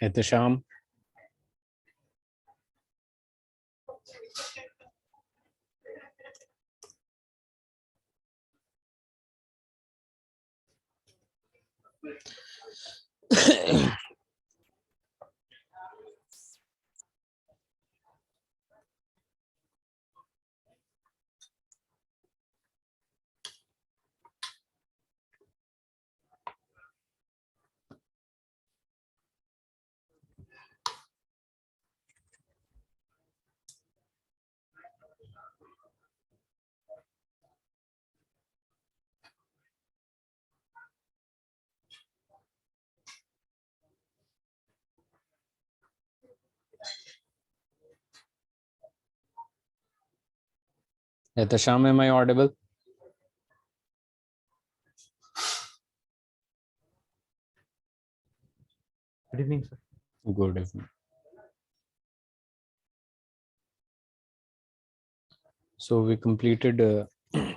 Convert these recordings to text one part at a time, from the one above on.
Etisham. Etisham, am I audible? Good evening, sir. Good evening. So we completed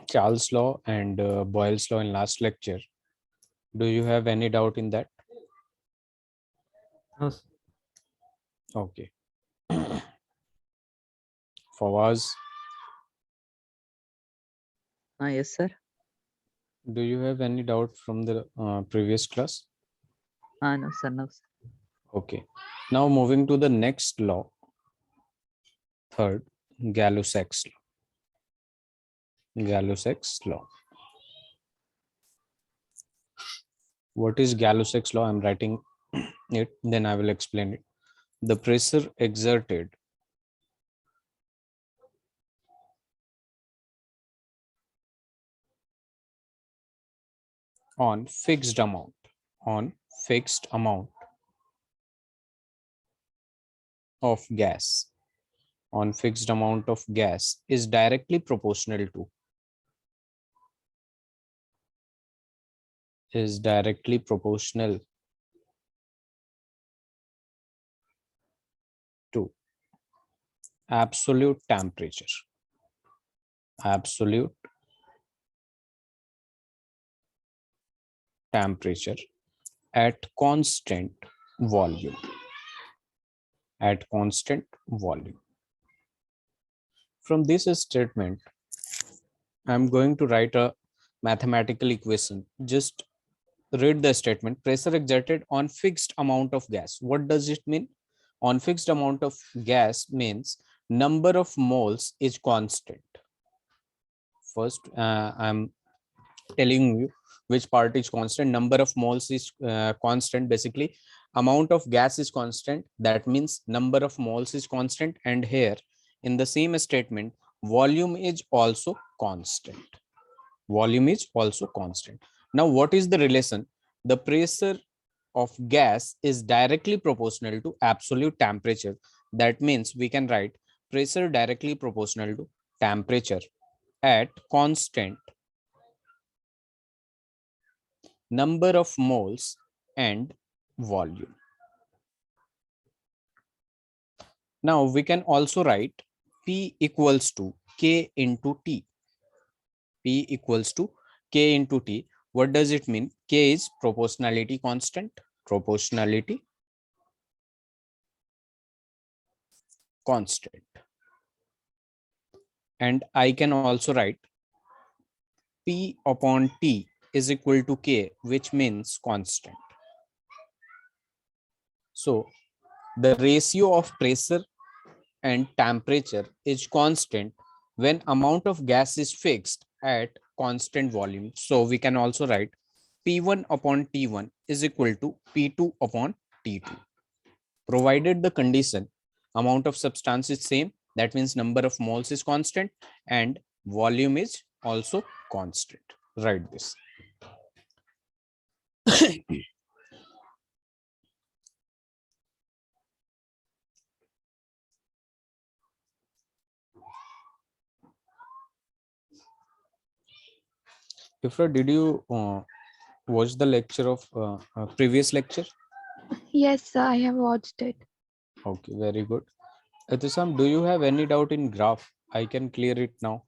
Charles' law and Boyle's law in last lecture. Do you have any doubt in that? No, sir. Okay. Fawaz, Yes, sir. do you have any doubt from the previous class? No, sir. No, sir. Okay. Now moving to the next law, third, Gay-Lussac's law. Gay-Lussac's law. What is Gay-Lussac's law? I'm writing it, then I will explain it. The pressure exerted on fixed amount of gas is directly proportional to absolute temperature at constant volume. From this statement, I'm going to write a mathematical equation. Just read the statement. Pressure exerted on fixed amount of gas. What does it mean? On fixed amount of gas means number of moles is constant. First, I'm telling you which part is constant. Number of moles is constant. Basically, amount of gas is constant. That means number of moles is constant. And here in the same statement, volume is also constant. Now, what is the relation? The pressure of gas is directly proportional to absolute temperature. That means we can write pressure directly proportional to temperature at constant number of moles and volume. Now we can also write P equals to K into T. P equals to K into T. What does it mean? K is proportionality constant. And I can also write P upon T is equal to K, which means constant. So the ratio of pressure and temperature is constant when amount of gas is fixed at constant volume. So we can also write P1 upon T1 is equal to P2 upon T2. Provided the condition amount of substance is same, that means number of moles is constant and volume is also constant. Write this. Ifra, did you watch the lecture of previous lecture? Yes, sir, I have watched it. Okay, very good. Etisam, do you have any doubt in graph? I can clear it now.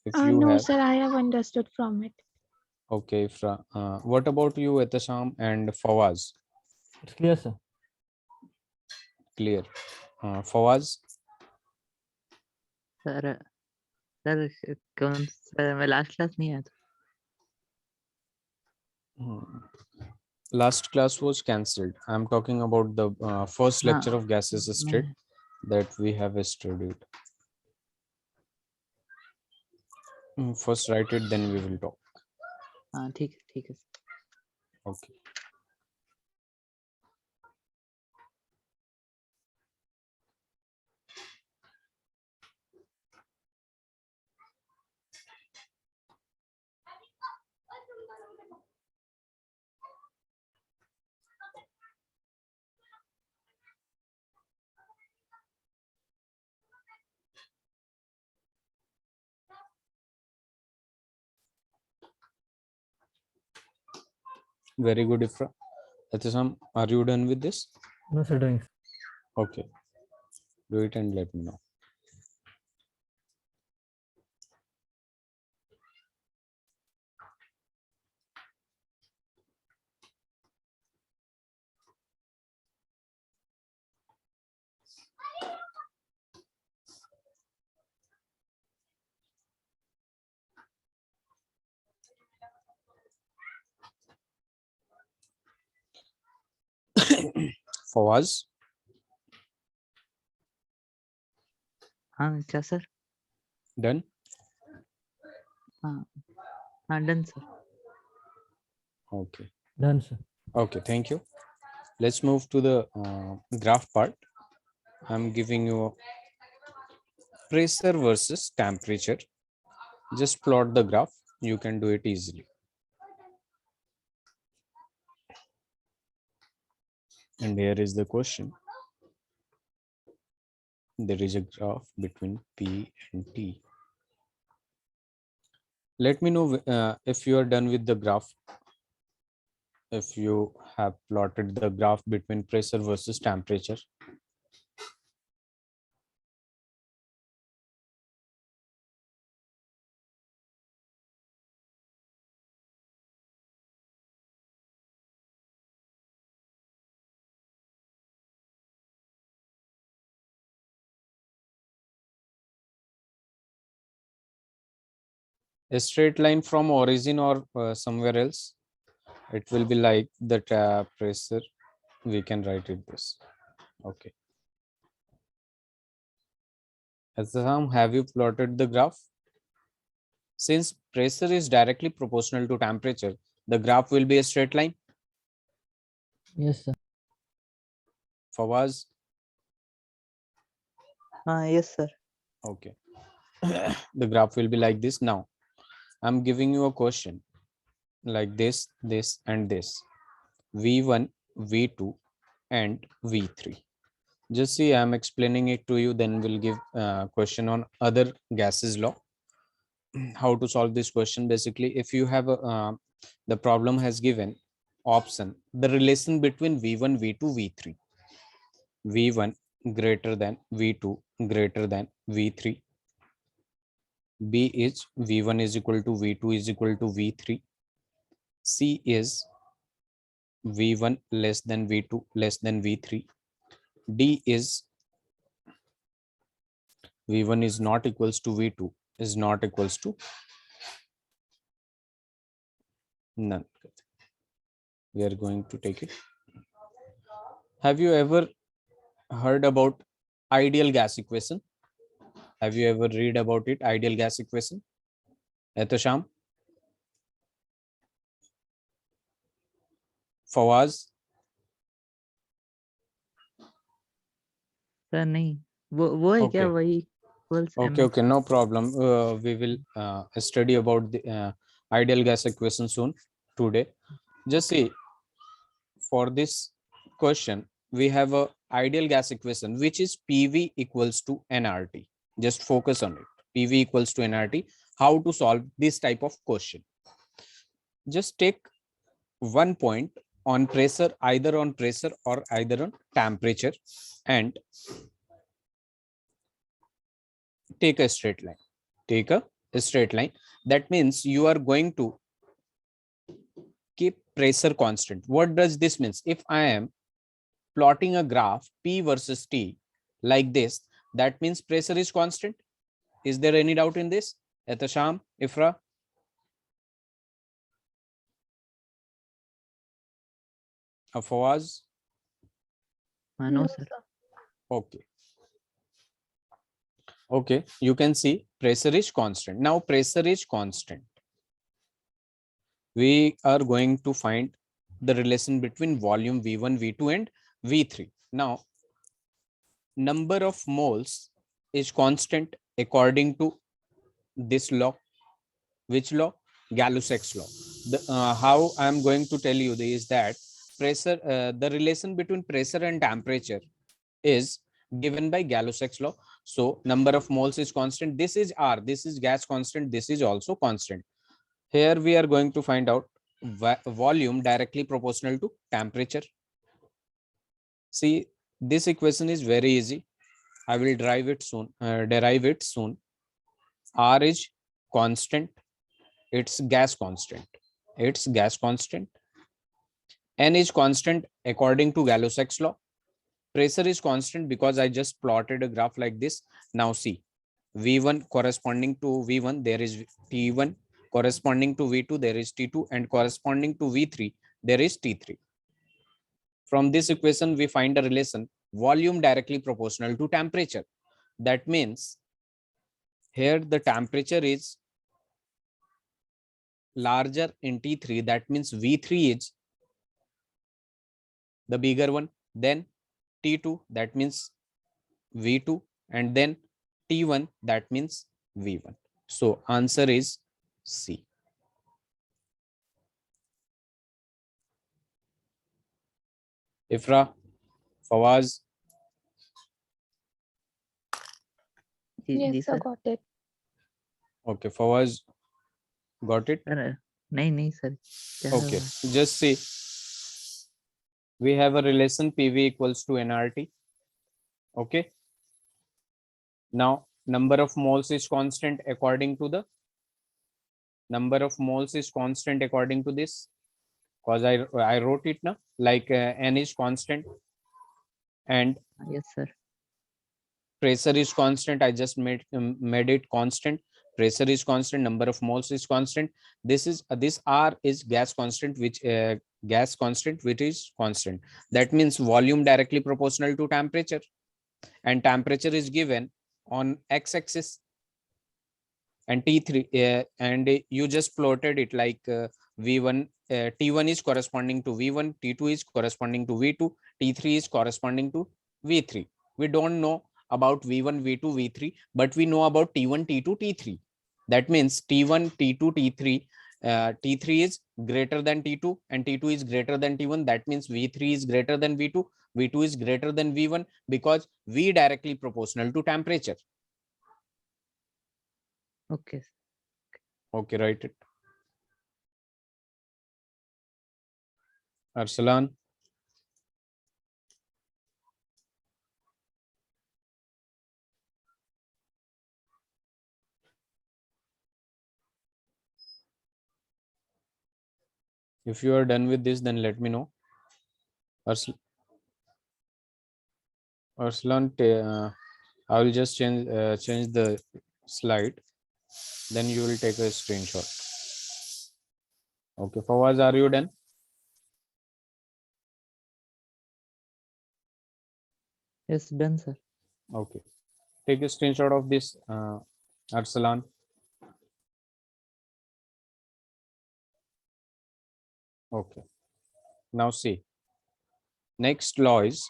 If you No, have. sir, I have understood from it. Okay, Ifra. What about you, Etisam and Fawaz? It's clear, sir. clear. Fawaz, sir sir कौन sir मैं last class नहीं आया था. last class was cancelled. I'm talking about the first हाँ, lecture of gases state मैं that we have studied. First write it, then we will talk. हाँ ठीक है Okay. Very good, Ifra. Atisam, are you done with this? No, sir, doing. Okay. Do it and let me know. Fawaz, हाँ क्या sir. done? हाँ done sir. Okay. Done, sir. Okay, thank you. Let's move to the graph part. I'm giving you a pressure versus temperature. Just plot the graph. You can do it easily. And here is the question. There is a graph between P and T. Let me know if you are done with the graph. If you have plotted the graph between pressure versus temperature. A straight line from origin or somewhere else, it will be like the pressure. We can write it this. Okay. Assam, have you plotted the graph? Since pressure is directly proportional to temperature, the graph will be a straight line. Yes, sir. Fawaz, हाँ yes sir. okay. The graph will be like this. Now, I'm giving you a question like this, this, and this. V1, V2, and V3. Just see, I'm explaining it to you, then we'll give question on other gases law. How to solve this question? Basically, if you have the problem has given option, the relation between V1, V2, V3. V1 greater than V2 greater than V3. B is V1 is equal to V2 is equal to V3. C is V1 less than V2 less than V3. D is V1 is not equals to V2 is not equals to none. We are going to take it. Have you ever heard about ideal gas equation? Have you ever read about it? Ideal gas equation? Etasham? Fawaz? Sir नहीं वो है क्या Okay. वही equals Okay, mx. okay, no problem. We will study about the ideal gas equation soon today. Just see, for this question, we have a ideal gas equation, which is PV equals to nRT. Just focus on it. PV equals to nRT. How to solve this type of question? Just take one point on pressure, either on pressure or either on temperature, and take a straight line. Take a straight line. That means you are going to keep pressure constant. What does this means? If I am plotting a graph P versus T like this, that means pressure is constant. Is there any doubt in this? Etasham, Ifra? Afawaz? No, sir. Okay. Okay, you can see pressure is constant. Now pressure is constant. We are going to find the relation between volume V1, V2 and V3. Now, number of moles is constant according to this law. Which law? Gay-Lussac law. How I am going to tell you is that pressure, the relation between pressure and temperature is given by Gay-Lussac law. So number of moles is constant. This is R. This is gas constant. This is also constant. Here we are going to find out volume directly proportional to temperature. See, this equation is very easy. I will derive it soon. R is constant. It's gas constant. It's gas constant. N is constant according to Gay-Lussac's law. Pressure is constant because I just plotted a graph like this. Now see, V1 corresponding to V1, there is T1, corresponding to V2, there is T2, and corresponding to V3, there is T3. From this equation, we find a relation volume directly proportional to temperature. That means here the temperature is larger in T3. That means V3 is the bigger one. Then T2, that means V2, and then T1, that means V1. So answer is C. Ifra, Fawaz? Yes, sir, sir. got it. Okay, Fawaz got it. नहीं sir. Okay, just see. We have a relation PV equals to nRT. Okay. Now, number of moles is constant according to the number of moles is constant according to this, because I wrote it now, like N is constant and Yes, sir. pressure is constant. I just made it constant. Pressure is constant, number of moles is constant. This is this R is gas constant, which is constant. That means volume directly proportional to temperature, and temperature is given on x-axis, and T3 and you just plotted it like V1, T1 is corresponding to V1, T2 is corresponding to V2, T3 is corresponding to V3. We don't know about V1, V2, V3, but we know about T1, T2, T3. That means T1, T2, T3, T3 is greater than T2 and T2 is greater than T1. That means V3 is greater than V2, V2 is greater than V1, because V directly proportional to temperature. Okay. Okay, write it. Arsalan. If you are done with this, then let me know. Arsalan, I will just change the slide. Then you will take a screenshot. Okay, Fawaz, are you done? Yes, done, sir. Okay, take a screenshot of this, Arsalan. Okay, now see. Next law is,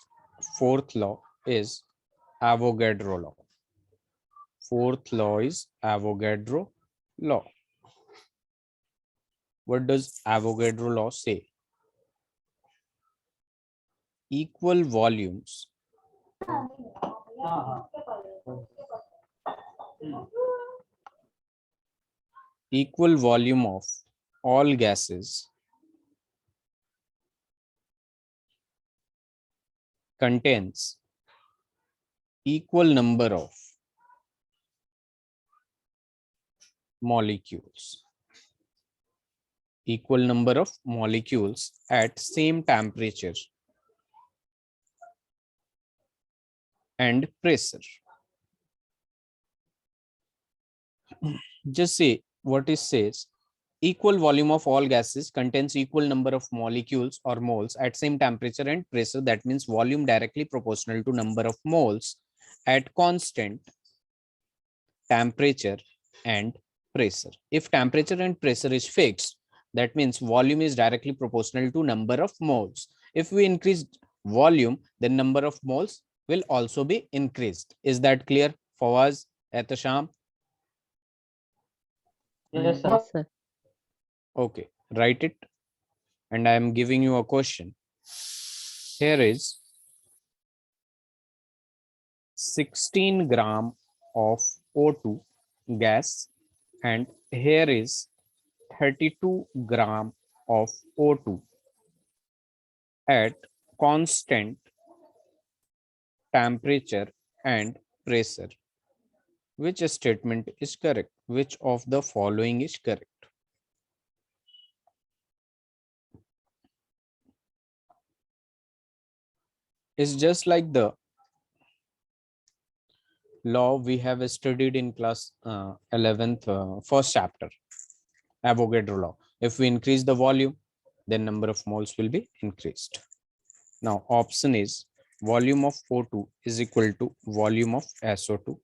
fourth law is Avogadro law. Fourth law is Avogadro law. What does Avogadro law say? Equal volumes equal volume of all gases contains equal number of molecules. Equal number of molecules at same temperature and pressure. Just see what it says. Equal volume of all gases contains equal number of molecules or moles at same temperature and pressure. That means volume directly proportional to number of moles at constant temperature and pressure. If temperature and pressure is fixed, that means volume is directly proportional to number of moles. If we increase volume, then number of moles will also be increased. Is that clear, Fawaz, Ehtasham? Yes, sir. Yes, sir. Okay, write it. And I am giving you a question. Here is 16 gram of O2 gas, and here is 32 gram of O2 at constant temperature and pressure. Which statement is correct? Which of the following is correct? It's just like the law we have studied in class 11th, first chapter, Avogadro law. If we increase the volume, then number of moles will be increased. Now option is volume of O2 is equal to volume of SO2.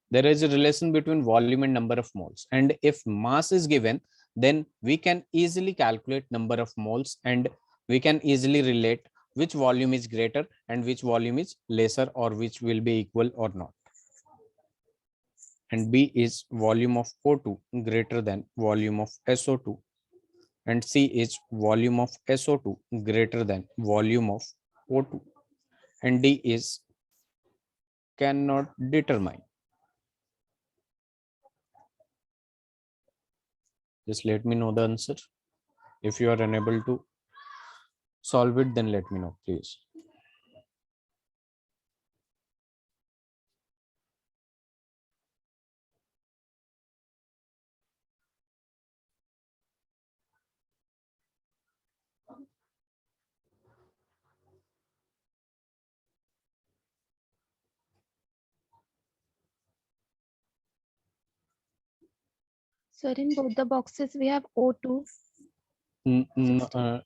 There is a relation between volume and number of moles, and if mass is given, then we can easily calculate number of moles, and we can easily relate which volume is greater and which volume is lesser, or which will be equal or not. And B is volume of O2 greater than volume of SO2, and C is volume of SO2 greater than volume of O2, and D is cannot determine. Just let me know the answer. If you are unable to solve it, then let me know, please. Sir, in both the boxes, we have O2.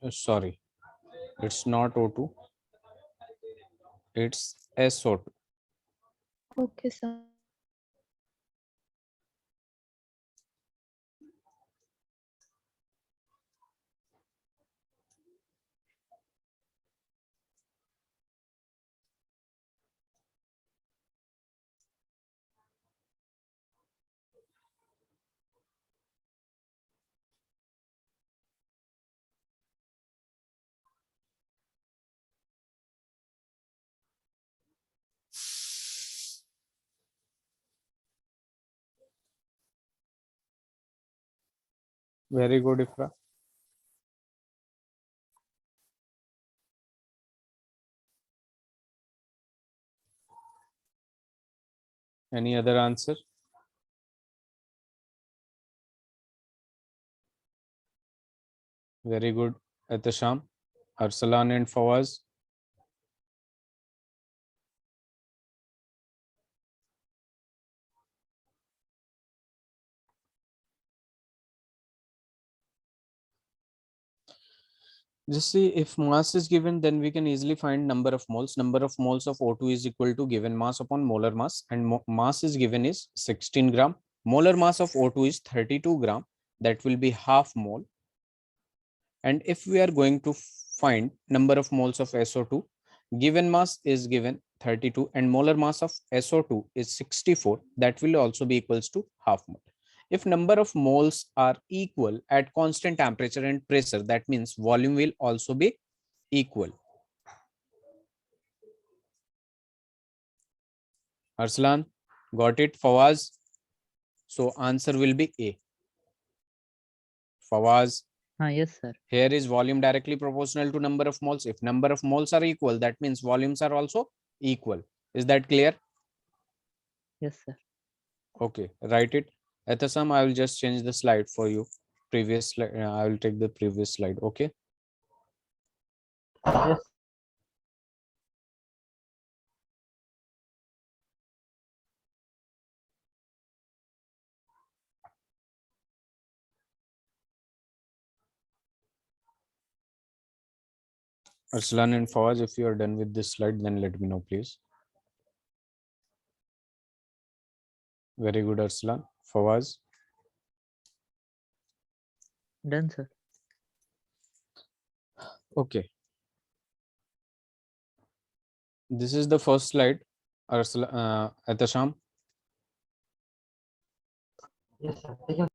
Sorry, it's not O2, it's SO2. Okay, sir. Very good, Ifra. Any other answer? Very good, Etasham, Arsalan and Fawaz. Just see, if mass is given, then we can easily find number of moles. Number of moles of O2 is equal to given mass upon molar mass, and mass is given is 16 gram. Molar mass of O2 is 32 gram. That will be half mole. And if we are going to find number of moles of SO2, given mass is given 32 and molar mass of SO2 is 64, that will also be equals to half mole. If number of moles are equal at constant temperature and pressure, that means volume will also be equal. Arslan, got it? Fawaz? So answer will be A. Fawaz? Yes, sir. Here is volume directly proportional to number of moles. If number of moles are equal, that means volumes are also equal. Is that clear? Yes, sir. Okay, write it. Etasam, I will just change the slide for you. Previous slide, I will take the previous slide. Okay. Yes. Arslan and Fawaz, if you are done with this slide, then let me know, please. Very good, Arslan. Fawaz. Done, sir. Okay. This is the first slide. Arslan, Atasham. Yes, sir. I can.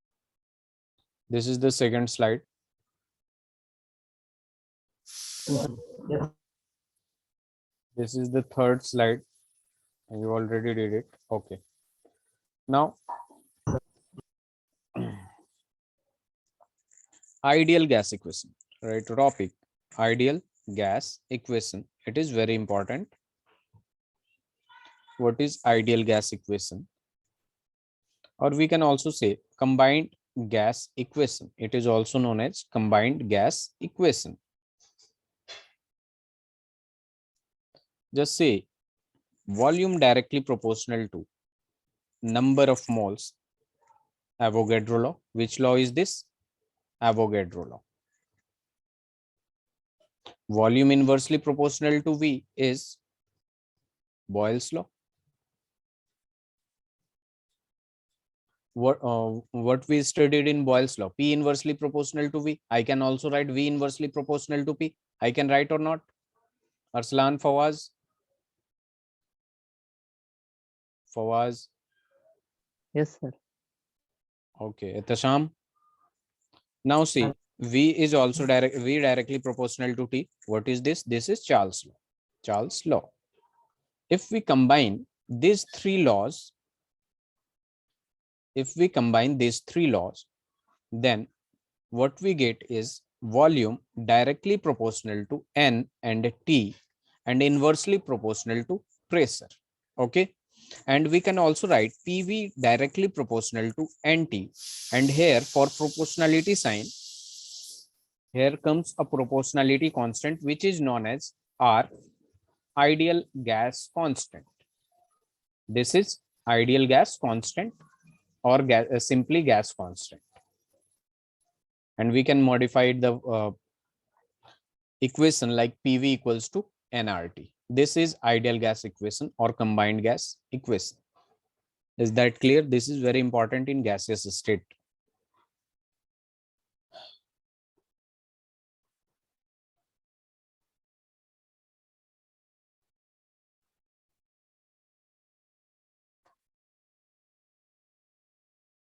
This is the second slide. Yes. This is the third slide. And you already did it. Okay. Now, ideal gas equation, right? Topic, ideal gas equation. It is very important. What is ideal gas equation? Or we can also say combined gas equation. It is also known as combined gas equation. Just say volume directly proportional to number of moles. Avogadro law. Which law is this? Avogadro law. Volume inversely proportional to V is Boyle's law. What we studied in Boyle's law, P inversely proportional to V. I can also write V inversely proportional to P. I can write or not? Arslan, Fawaz. Fawaz. Yes, sir. Okay, Tasham. Now see, V is also V directly proportional to T. What is this? This is Charles law. Charles law. If we combine these three laws, then what we get is volume directly proportional to N and T and inversely proportional to pressure. Okay. And we can also write PV directly proportional to NT. And here for proportionality sign, here comes a proportionality constant, which is known as R, ideal gas constant. This is ideal gas constant or simply gas constant. And we can modify the equation like PV equals to nRT. This is ideal gas equation or combined gas equation. Is that clear? This is very important in gaseous state.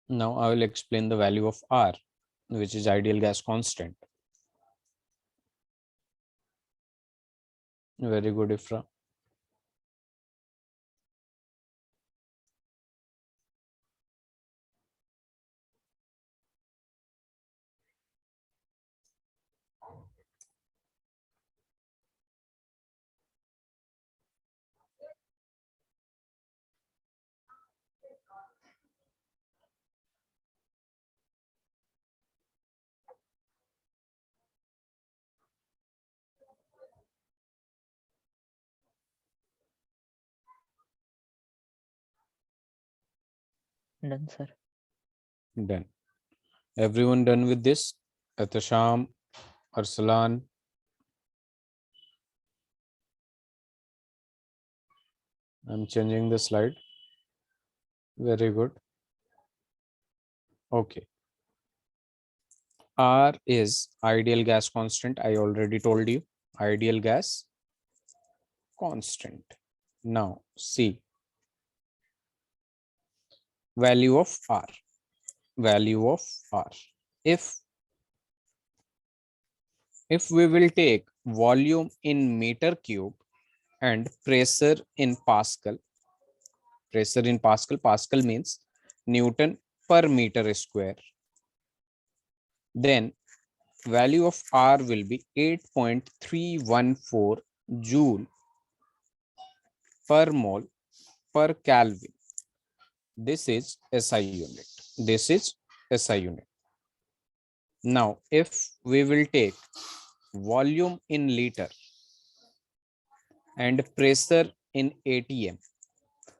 Now I will explain the value of R, which is ideal gas constant. Very good, Ifra. Done, sir. Done. Everyone done with this? Atasham, Arsalan. I'm changing the slide. Very good. Okay. R is ideal gas constant. I already told you. Ideal gas constant. Now see value of R. Value of R. If we will take volume in meter cube and pressure in Pascal, Pascal means Newton per meter square, then value of R will be 8.314 joule per mole per Kelvin. This is SI unit. This is SI unit. Now, if we will take volume in liter and pressure in ATM,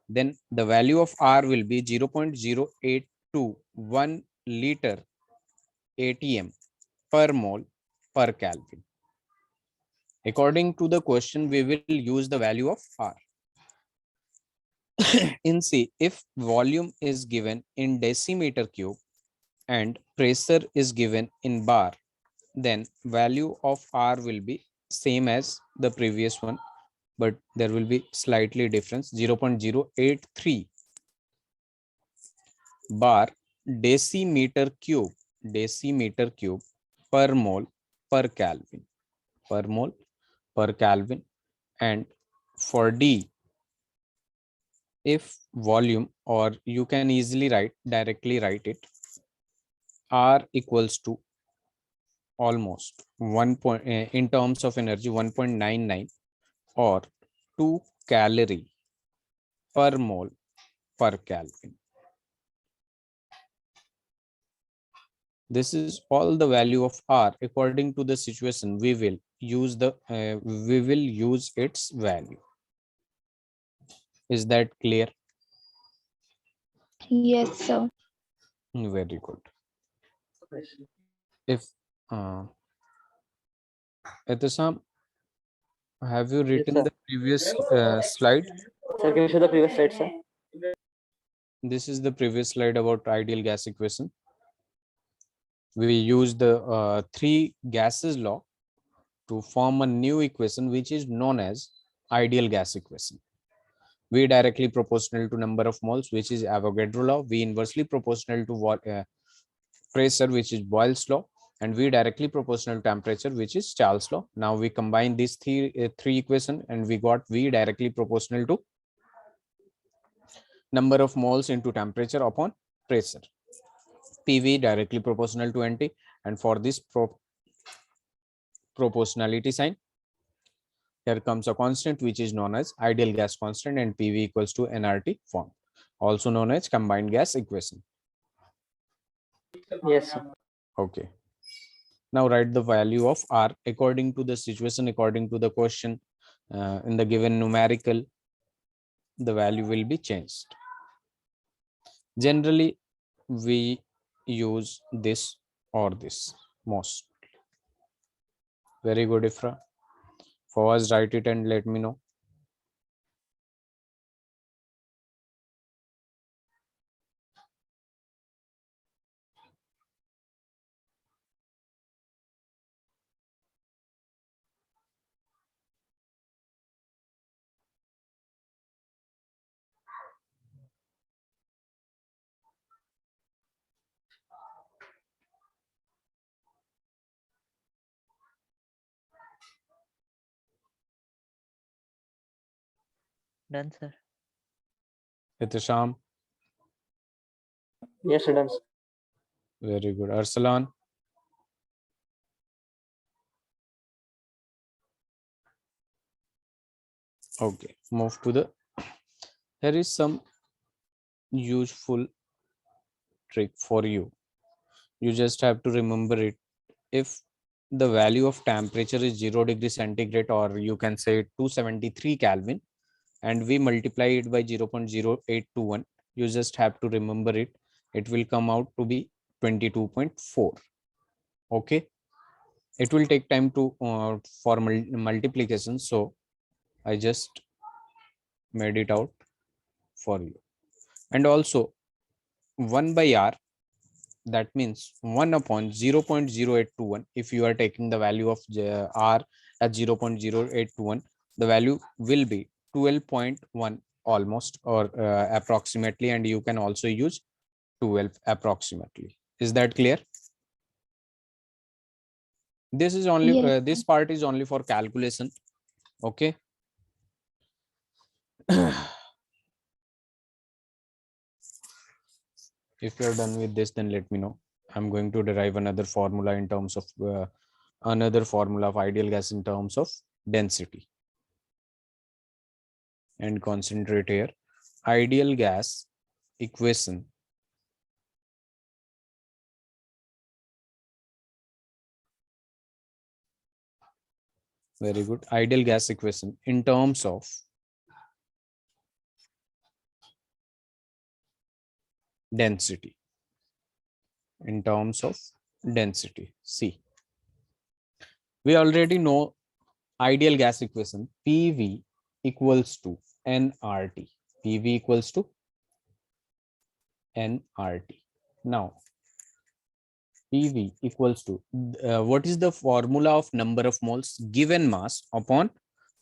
then the value of R will be 0.0821 liter ATM per mole per Kelvin. According to the question, we will use the value of R. In C, if volume is given in decimeter cube and pressure is given in bar, then value of R will be same as the previous one, but there will be slightly difference, 0.083 bar decimeter cube per mole per Kelvin, per mole per Kelvin. And for D, if volume, or you can easily directly write it, R equals to almost 1 point in terms of energy 1.99 or 2 calorie per mole per Kelvin. This is all the value of R. According to the situation, we will use its value. Is that clear? Yes, sir. Very good. If Etisam, have you written sir. the previous slide? Sir, can you show the previous slide, sir? This is the previous slide about ideal gas equation. We use the three gases law to form a new equation which is known as ideal gas equation. V directly proportional to number of moles, which is Avogadro law. V inversely proportional to pressure, which is Boyle's law, and V directly proportional to temperature, which is Charles law. Now we combine these three equations and we got V directly proportional to number of moles into temperature upon pressure. PV directly proportional to NT, and for this proportionality sign, here comes a constant which is known as ideal gas constant, and PV equals to nRT form, also known as combined gas equation. Yes, sir. Okay. Now write the value of R according to the situation, according to the question in the given numerical, the value will be changed. Generally, we use this or this most. Very good, Ifra. For us, write it and let me know. Done, sir. Itisham, Yes, sir, done, sir. very good. Arsalan, okay. Move to the, here is some useful trick for you. You just have to remember it. If the value of temperature is 0 degree centigrade, or you can say 273 Kelvin, and we multiply it by 0.0821, you just have to remember it. It will come out to be 22.4. Okay. It will take time to for multiplication, so I just made it out for you. And also 1 by R, that means 1 upon 0.0821. If you are taking the value of R at 0.0821, the value will be 12.1 almost, or approximately, and you can also use 12 approximately. Is that clear? This is only Yes. this part is only for calculation. Okay. If you're done with this, then let me know. I'm going to derive another formula in terms of another formula of ideal gas in terms of density. And concentrate here. Ideal gas equation very good. Ideal gas equation in terms of density. In terms of density. See, we already know ideal gas equation, PV equals to nRT. PV equals to nRT. Now, PV equals to, what is the formula of number of moles given mass upon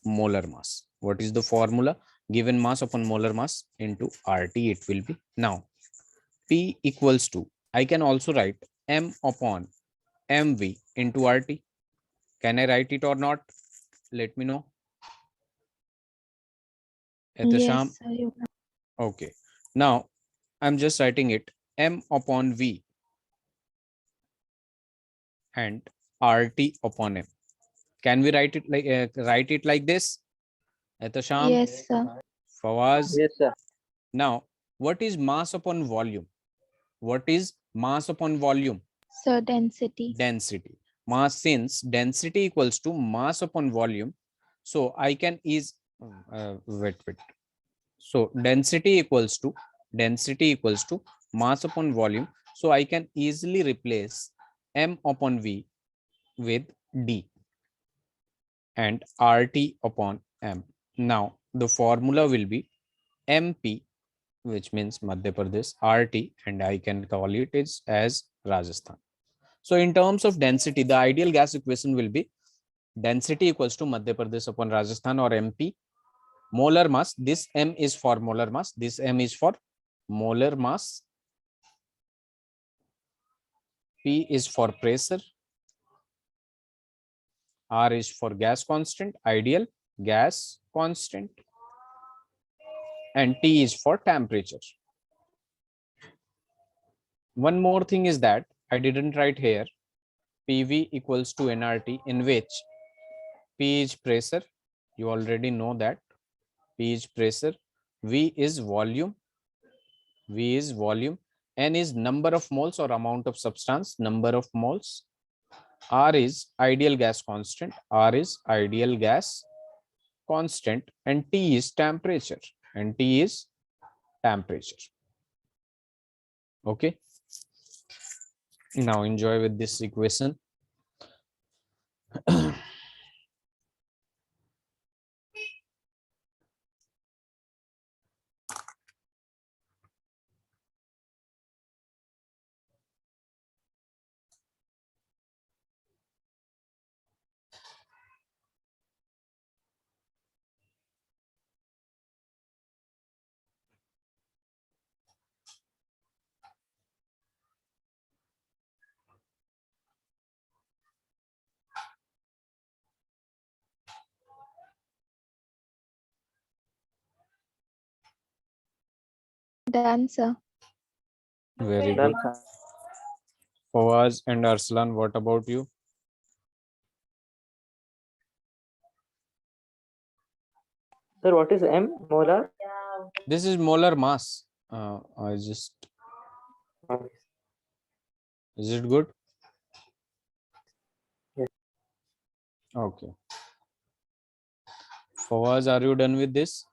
molar mass? What is the formula? Given mass upon molar mass into RT it will be. Now, P equals to, I can also write M upon MV into RT. Can I write it or not? Let me know. Etasham. Yes, sir, you can. Okay. Now, I'm just writing it M upon V and RT upon M. Can we write it like this? Etasham, Yes, sir. Fawaz. Yes, sir. Now, what is mass upon volume? What is mass upon volume? Sir, density. Density. Mass, since density equals to mass upon volume, so I can wait. So density equals to mass upon volume. So I can easily replace M upon V with D and RT upon M. Now the formula will be MP, which means Madhya Pradesh, RT, and I can call it as Rajasthan. So in terms of density, the ideal gas equation will be density equals to Madhya Pradesh upon Rajasthan or MP. Molar mass, this M is for molar mass, this M is for molar mass. P is for pressure. R is for gas constant, ideal gas constant. And T is for temperature. One more thing is that I didn't write here. PV equals to nRT, in which P is pressure. You already know that. P is pressure. V is volume. V is volume. N is number of moles or amount of substance, number of moles. R is ideal gas constant. R is ideal gas constant. And T is temperature. And T is temperature. Okay. Now enjoy with this equation. Done, sir. Very Done, good. sir. Fawaz and Arslan, what about you? Sir, what is M? Molar? This is molar mass. Is it good? Yes. Okay. Fawaz, are you done with this?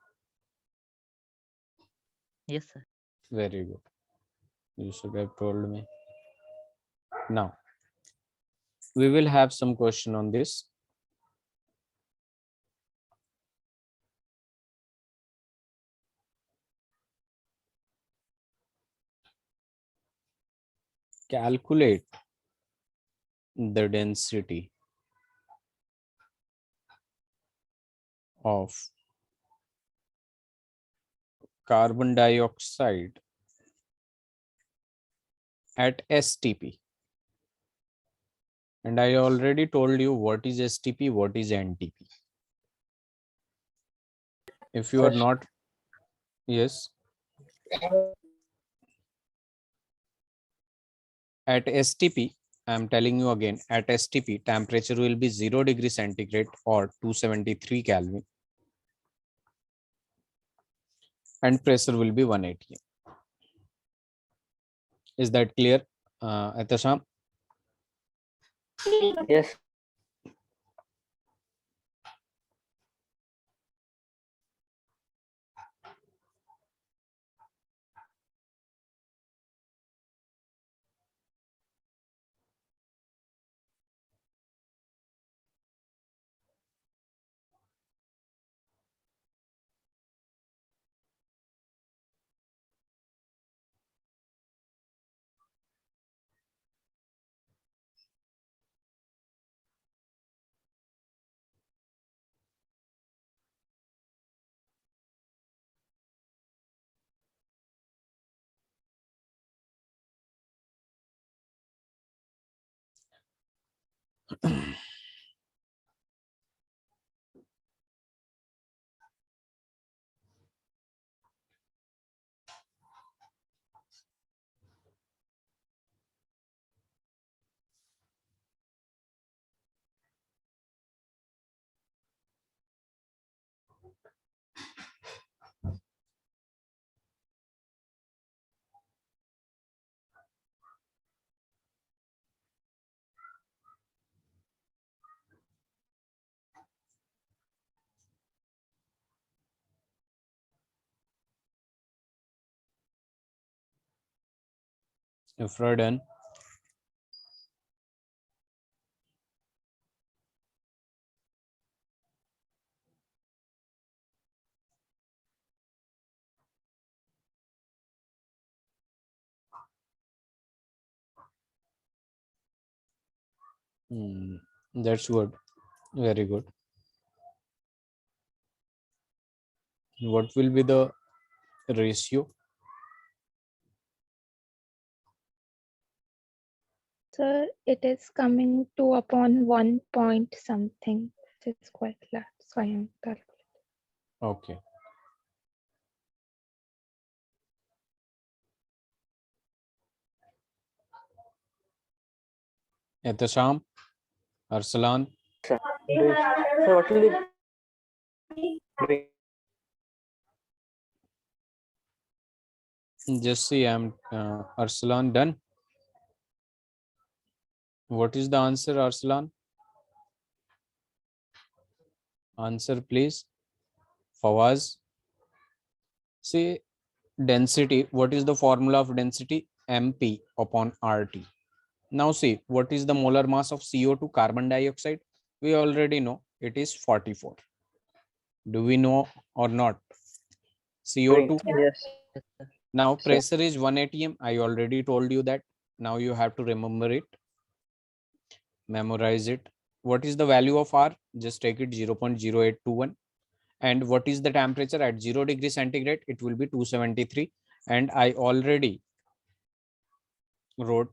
Yes, sir. Very good. You should have told me. Now, we will have some question on this. Calculate the density of carbon dioxide at STP. And I already told you what is STP, what is NTP. If you are not, yes. At STP, I'm telling you again, at STP, temperature will be 0 degree centigrade or 273 Kelvin. And pressure will be 180. Is that clear, Etasham? Yes. If we're done, that's good. Very good. What will be the ratio? Sir, it is coming 2/1 point something. It is quite large. So I am calculating. Okay. Ehtisham, Arsalan, Sir, what will be doing? just see, I'm Arsalan done. What is the answer, Arsalan? Answer, please. Fawaz. See, density. What is the formula of density? MP upon RT. Now see, what is the molar mass of CO2, carbon dioxide? We already know it is 44. Do we know or not? CO2. Yes. Yes, sir. Now pressure is 1 atm. I already told you that. Now you have to remember it. Memorize it. What is the value of R? Just take it 0.0821. And what is the temperature at 0 degree centigrade? It will be 273. And I already wrote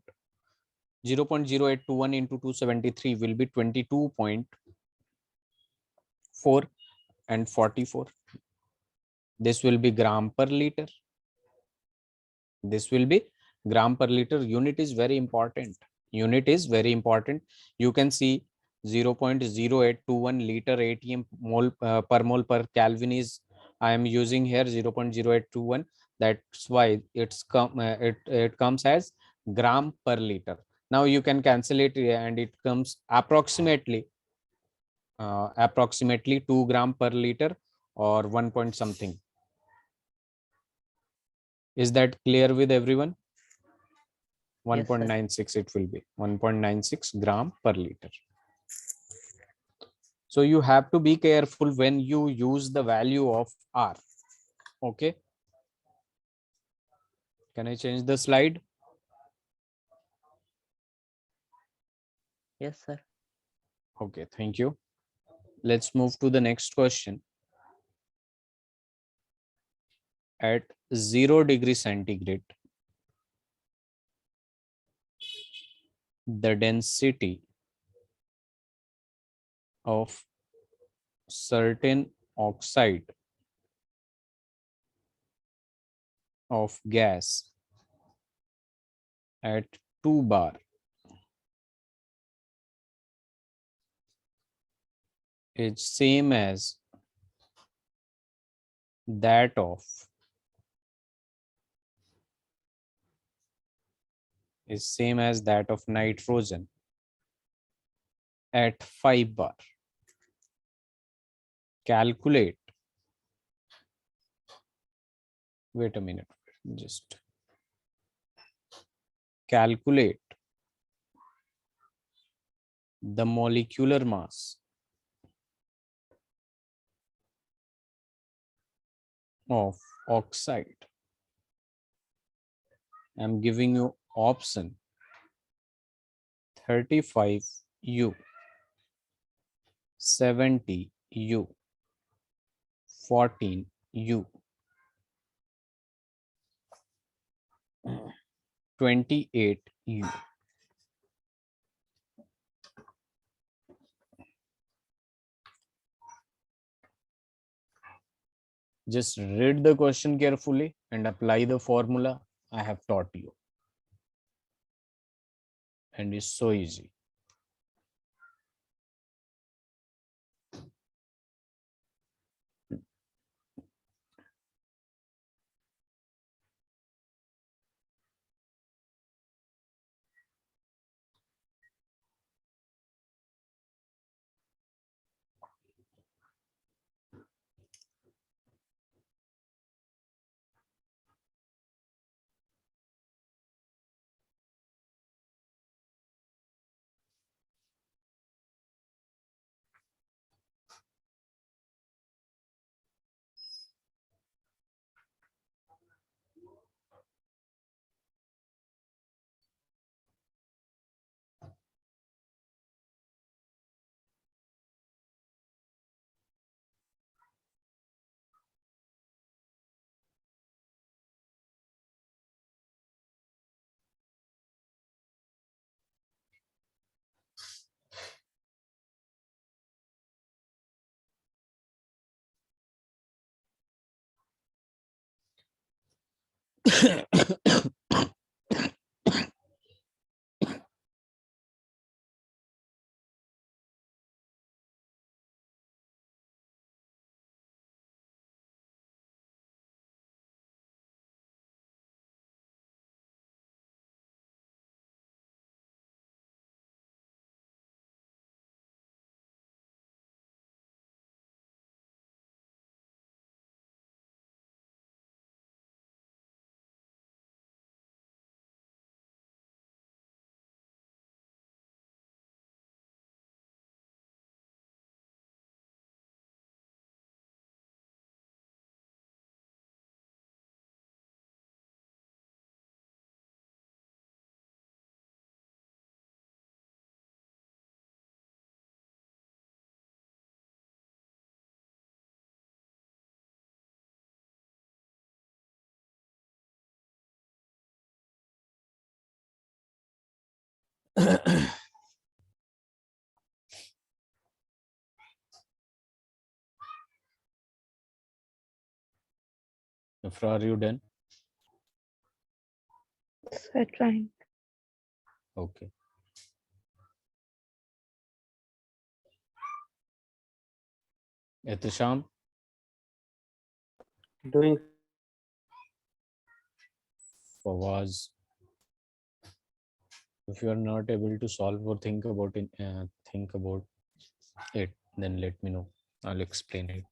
0.0821 into 273 will be 22.4 and 44. This will be gram per liter. This will be gram per liter. Unit is very important. Unit is very important. You can see 0.0821 liter atm mole per mole per Kelvin is I am using here 0.0821. That's why it comes as gram per liter. Now you can cancel it and it comes approximately 2 gram per liter or 1 point something. Is that clear with everyone? Yes, sir. 1.96 it will be 1.96 gram per liter. So you have to be careful when you use the value of R. Okay. Can I change the slide? Yes, sir. Okay, thank you. Let's move to the next question. At 0 degree centigrade, the density of certain oxide of gas at 2 bar is same as that of nitrogen at 5 bar. Calculate. Wait a minute. Just calculate the molecular mass of oxide. I'm giving you option 35U, 70U, 14U, 28U. Just read the question carefully and apply the formula I have taught you. And it's so easy. If are you done? So trying. Okay. Ehtisham, Doing. Fawaz, if you are not able to solve or think about it, then let me know. I'll explain it.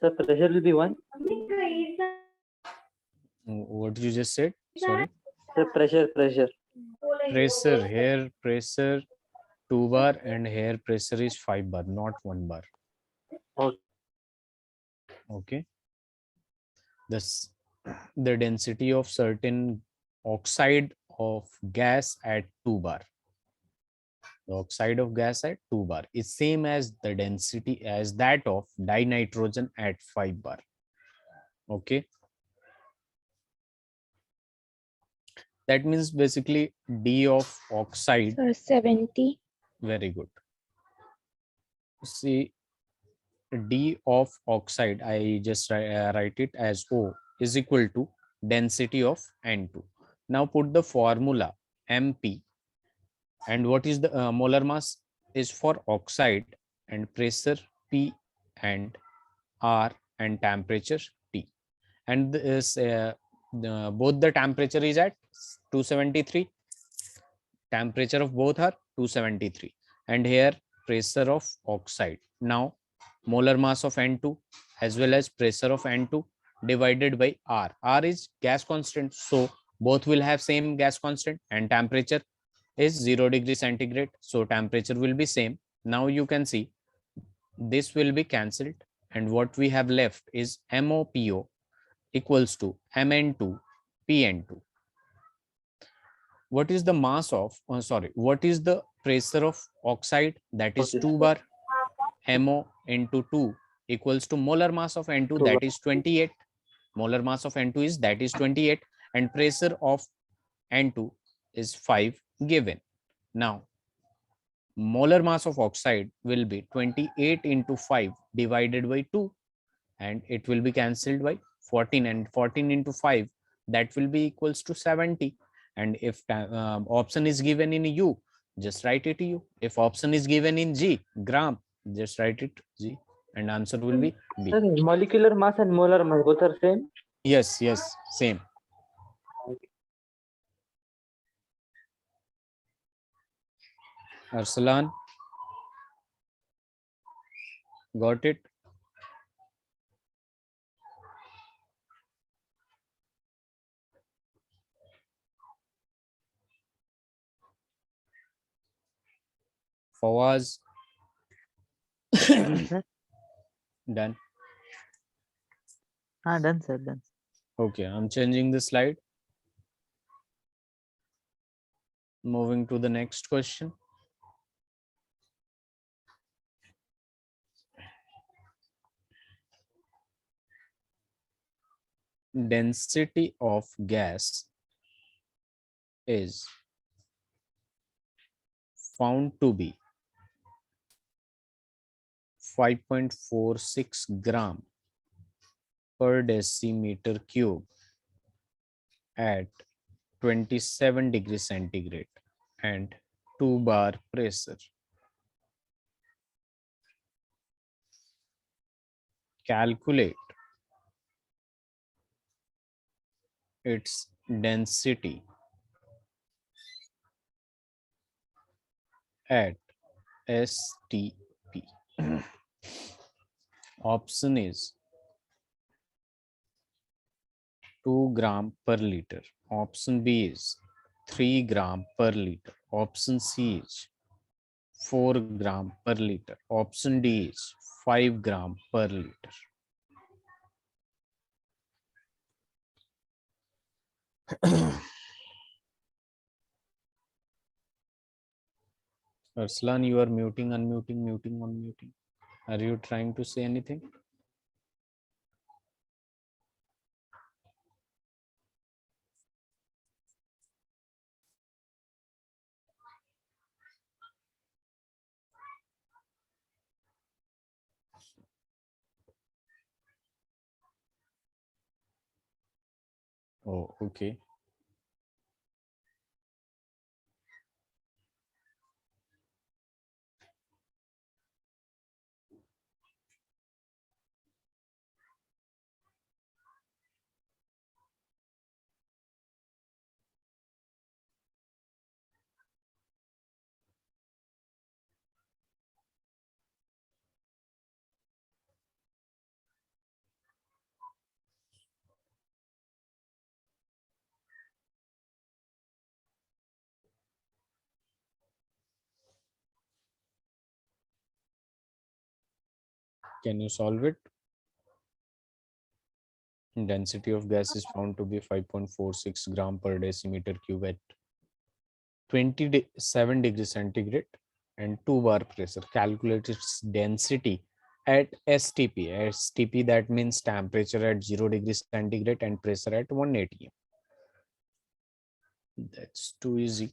So pressure will be 1. What did you just said? Sorry. So pressure. Pressure, here pressure 2 bar and here pressure is 5 bar, not 1 bar. Okay. Okay. This the density of certain oxide of gas at 2 bar. The oxide of gas at 2 bar is same as the density as that of dinitrogen at 5 bar. Okay. That means basically D of oxide. So 70. Very good. See, D of oxide, I just write it as O is equal to density of N2. Now put the formula MP, and what is the molar mass is for oxide, and pressure P and R and temperature T. And this both the temperature is at 273. Temperature of both are 273, and here pressure of oxide. Now molar mass of N2 as well as pressure of N2 divided by R. R is gas constant, so both will have same gas constant, and temperature is 0 degree centigrade, so temperature will be same. Now you can see this will be cancelled, and what we have left is MOPO equals to Mn2 Pn2. What is the mass of what is the pressure of oxide? That is 2 bar. MO into 2 equals to molar mass of N2, that is 28. Molar mass of N2 is that is 28, and pressure of N2 is 5 given. Now molar mass of oxide will be 28 into 5 divided by 2, and it will be cancelled by 14, and 14 into 5, that will be equals to 70. And if option is given in U, just write it U. If option is given in G, gram, just write it G, and answer will be B. Sir, molecular mass and molar mass both are same. Yes, same. Arsalan, got it? Fawaz, Done, sir. done. Done, sir. Done. Okay, I'm changing the slide. Moving to the next question. Density of gas is found to be 5.46 gram per decimeter cube at 27 degrees centigrade and 2 bar pressure. Calculate its density at STP. Option is 2 gram per liter. Option B is 3 gram per liter. Option C is 4 gram per liter. Option D is 5 gram per liter. Arslan, you are muting, unmuting, muting, unmuting. Are you trying to say anything? Oh, okay. Can you solve it? Density of gas is found to be 5.46 gram per decimeter cube at 27 degrees centigrade and 2 bar pressure. Calculate its density at STP. STP, that means temperature at 0 degrees centigrade and pressure at 1 atm. That's too easy.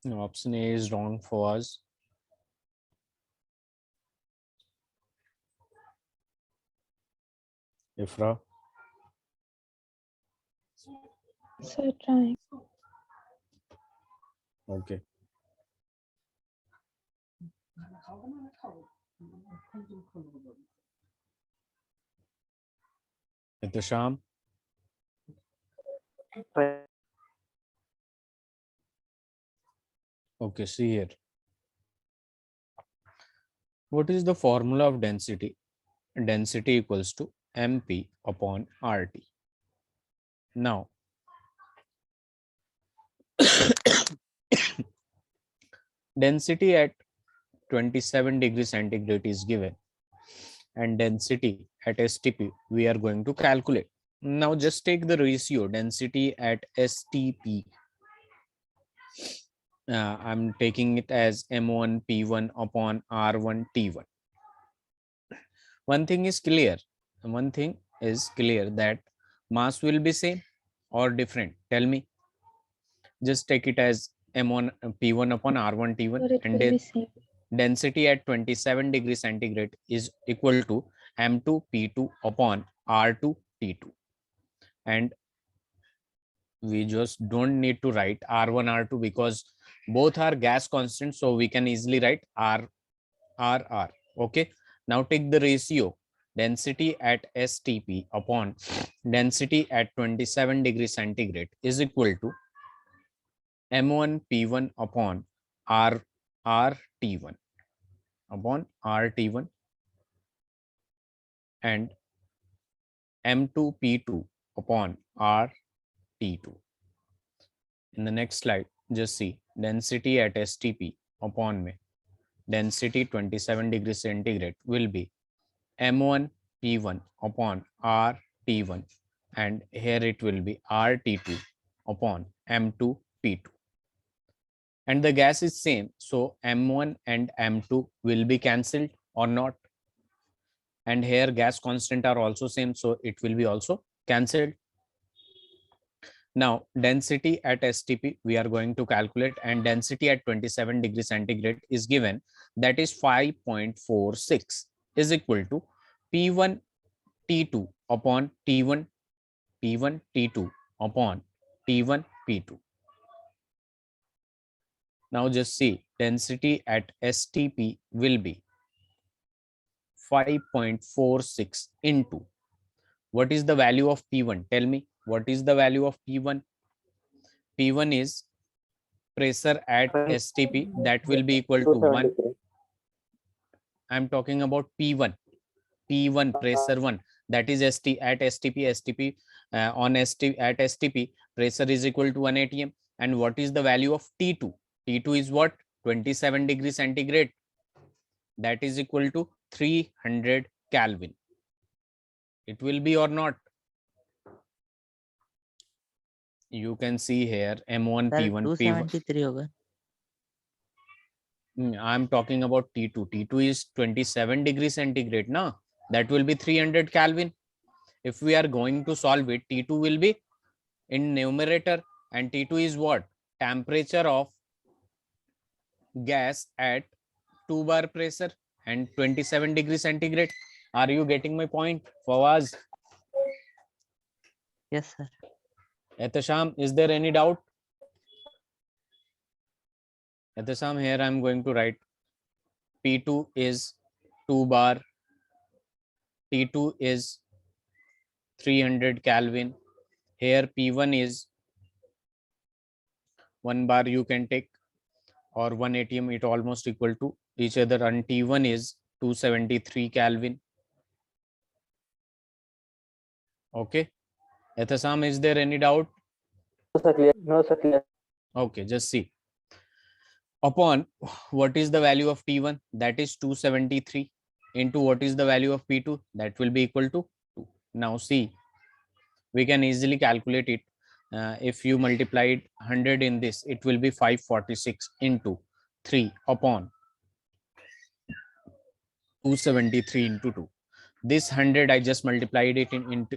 No, option A is wrong for us. Ifra. So trying. Okay. Sham. Okay, see here. What is the formula of density? Density equals to MP upon RT. Now, density at 27 degrees centigrade is given, and density at STP we are going to calculate. Now just take the ratio density at STP. I'm taking it as M1 P1 upon R1 T1. One thing is clear that mass will be same or different. Tell me. Just take it as M1 P1 upon R1 T1, Or it and will be same. density at 27 degrees centigrade is equal to M2 P2 upon R2 T2. And we just don't need to write R1 R2 because both are gas constants, so we can easily write R. Okay, now take the ratio density at STP upon density at 27 degrees centigrade is equal to M1 P1 upon RT1 upon RT1 and M2 P2 upon RT2. In the next slide, just see density at STP upon me density 27 degrees centigrade will be M1 P1 upon RT1, and here it will be RT2 upon M2 P2. And the gas is same, so M1 and M2 will be cancelled or not. And here gas constant are also same, so it will be also cancelled. Now density at STP we are going to calculate, and density at 27 degrees centigrade is given, that is 5.46 is equal to P1 T2 upon T1 P1 T2 upon T1 P2. Now just see density at STP will be 5.46 into what is the value of P1? Tell me what is the value of P1? P1 is pressure at STP, that will be equal to 1. I'm talking about P1 pressure 1, that is at STP on at STP pressure is equal to 1 atm. And what is the value of T2? T2 is what? 27 degrees centigrade, that is equal to 300 Kelvin. It will be or not? You can see here M1 sir P1 P1. 273 होगा. I'm talking about T2. T2 is 27 degrees centigrade, na? That will be 300 Kelvin. If we are going to solve it, T2 will be in numerator, and T2 is what? Temperature of gas at 2 bar pressure and 27 degrees centigrade. Are you getting my point, Fawaz? Yes, sir. Etasham, is there any doubt? Etasham, here I'm going to write P2 is 2 bar, T2 is 300 Kelvin. Here P1 is 1 bar you can take, or 1 atm, it almost equal to each other, and T1 is 273 Kelvin. Okay. Ethasam, is there any doubt? No, sir, clear. No, sir, clear. Okay, just see. Upon what is the value of T1? That is 273 into what is the value of P2? That will be equal to 2. Now see, we can easily calculate it. If you multiplied 100 in this, it will be 546 into 3 upon 273 into 2. This 100 I just multiplied it into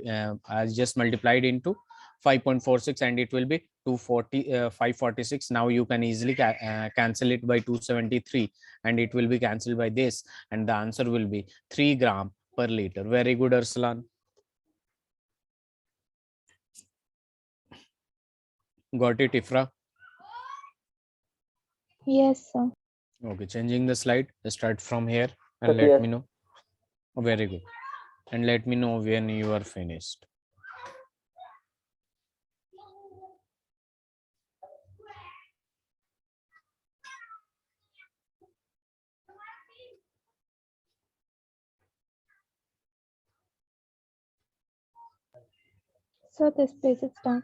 5.46, and it will be 546. Now you can easily cancel it by 273, and it will be cancelled by this, and the answer will be 3 gram per liter. Very good, Arslan. Got it, Ifra? Yes, sir. Okay, changing the slide. Start from here Sir, and let clear. me know. Oh, very good. And let me know when you are finished. So this page is done.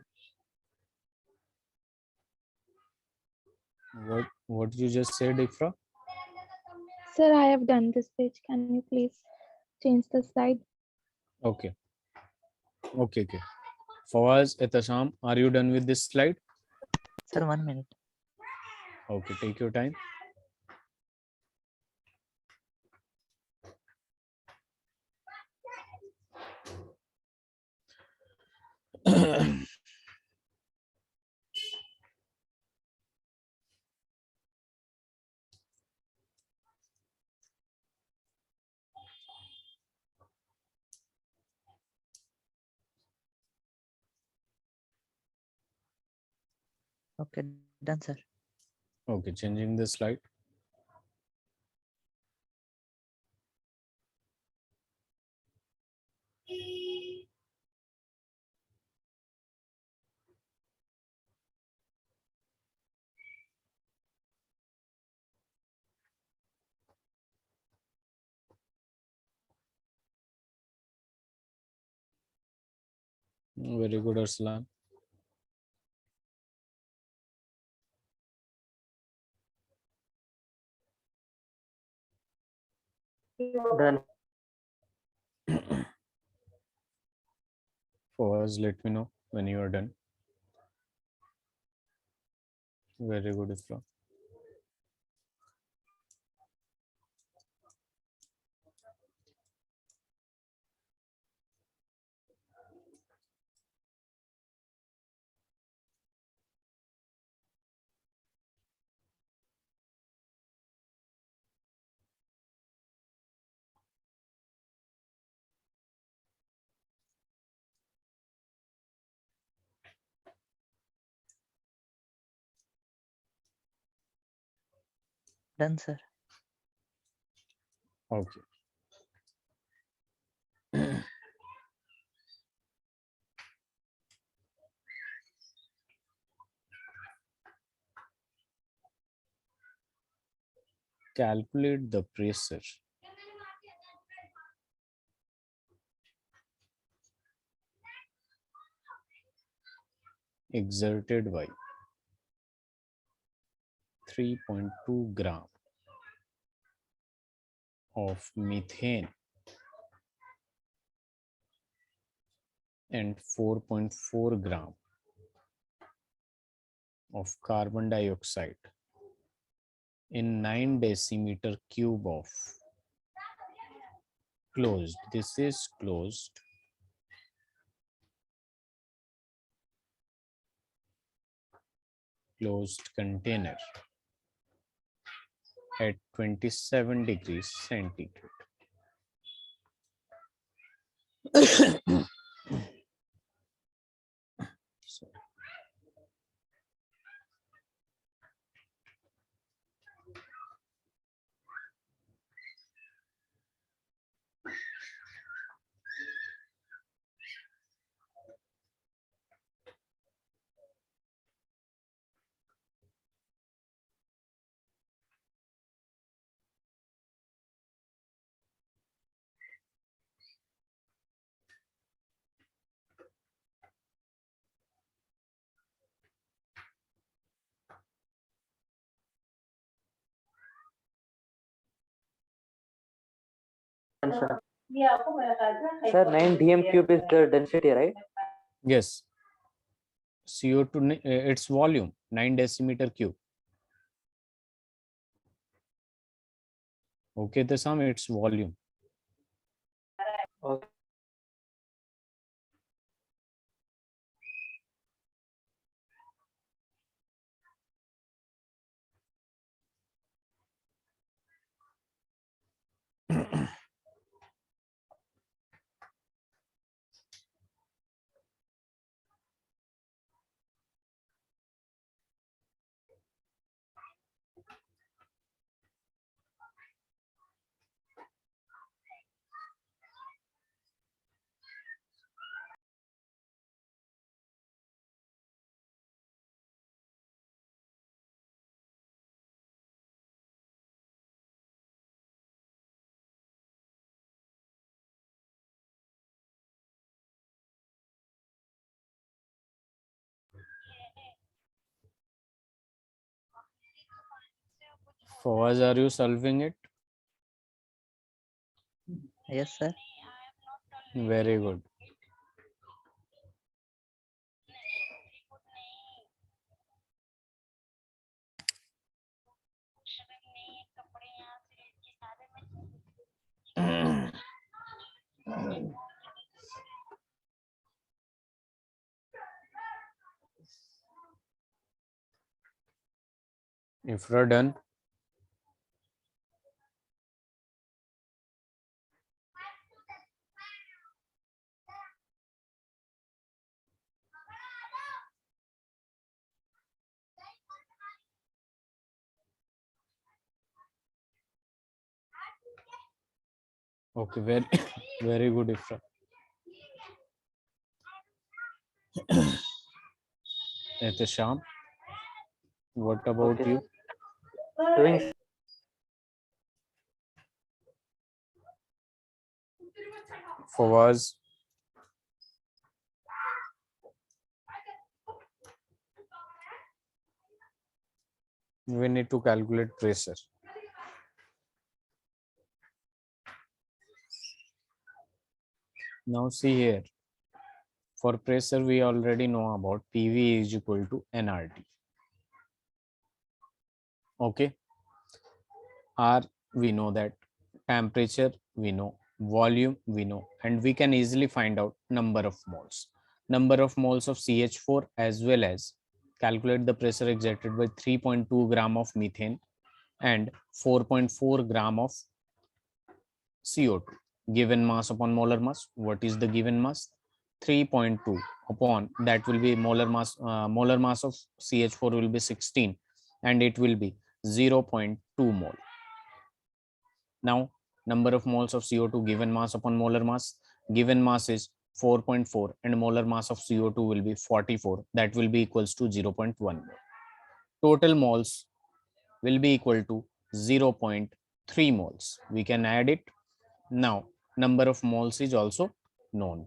What you just said, Ifra? Sir, I have done this page. Can you please change the slide? Okay. Okay. Fawaz, Etasham, are you done with this slide? Sir, 1 minute. Okay, take your time. Okay, done, sir. Okay, changing the slide. Very good, Arslan. Done. Fawaz, let me know when you are done. Very good, Ifra. Done, sir. Okay. Calculate the pressure exerted by 3.2 gram of methane and 4.4 gram of carbon dioxide in 9 decimeter cube of closed. This is closed container at 27 degrees centigrade. Sorry. Done, sir. Sir, 9 dm cube is the density, right? Yes. CO2, its volume 9 decimeter cube. Okay, the sum its volume. Okay. Fawaz, are you solving it? Yes, sir. Very good. If you're done, okay, very very good, Ifra. Ehtisham, what about Okay, you? doing Fawaz, we need to calculate pressure. Now see here, for pressure we already know about PV is equal to nRT. Okay, R we know that, temperature we know, volume we know, and we can easily find out number of moles. Number of moles of CH4 as well as calculate the pressure exerted by 3.2 gram of methane and 4.4 gram of CO2. Given mass upon molar mass. What is the given mass? 3.2 upon that will be molar mass of CH4 will be 16 and it will be 0.2 mole. Now number of moles of CO2 given mass upon molar mass. Given mass is 4.4 and molar mass of CO2 will be 44. That will be equals to 0.1 mole. Total moles will be equal to 0.3 moles. We can add it. Now number of moles is also known.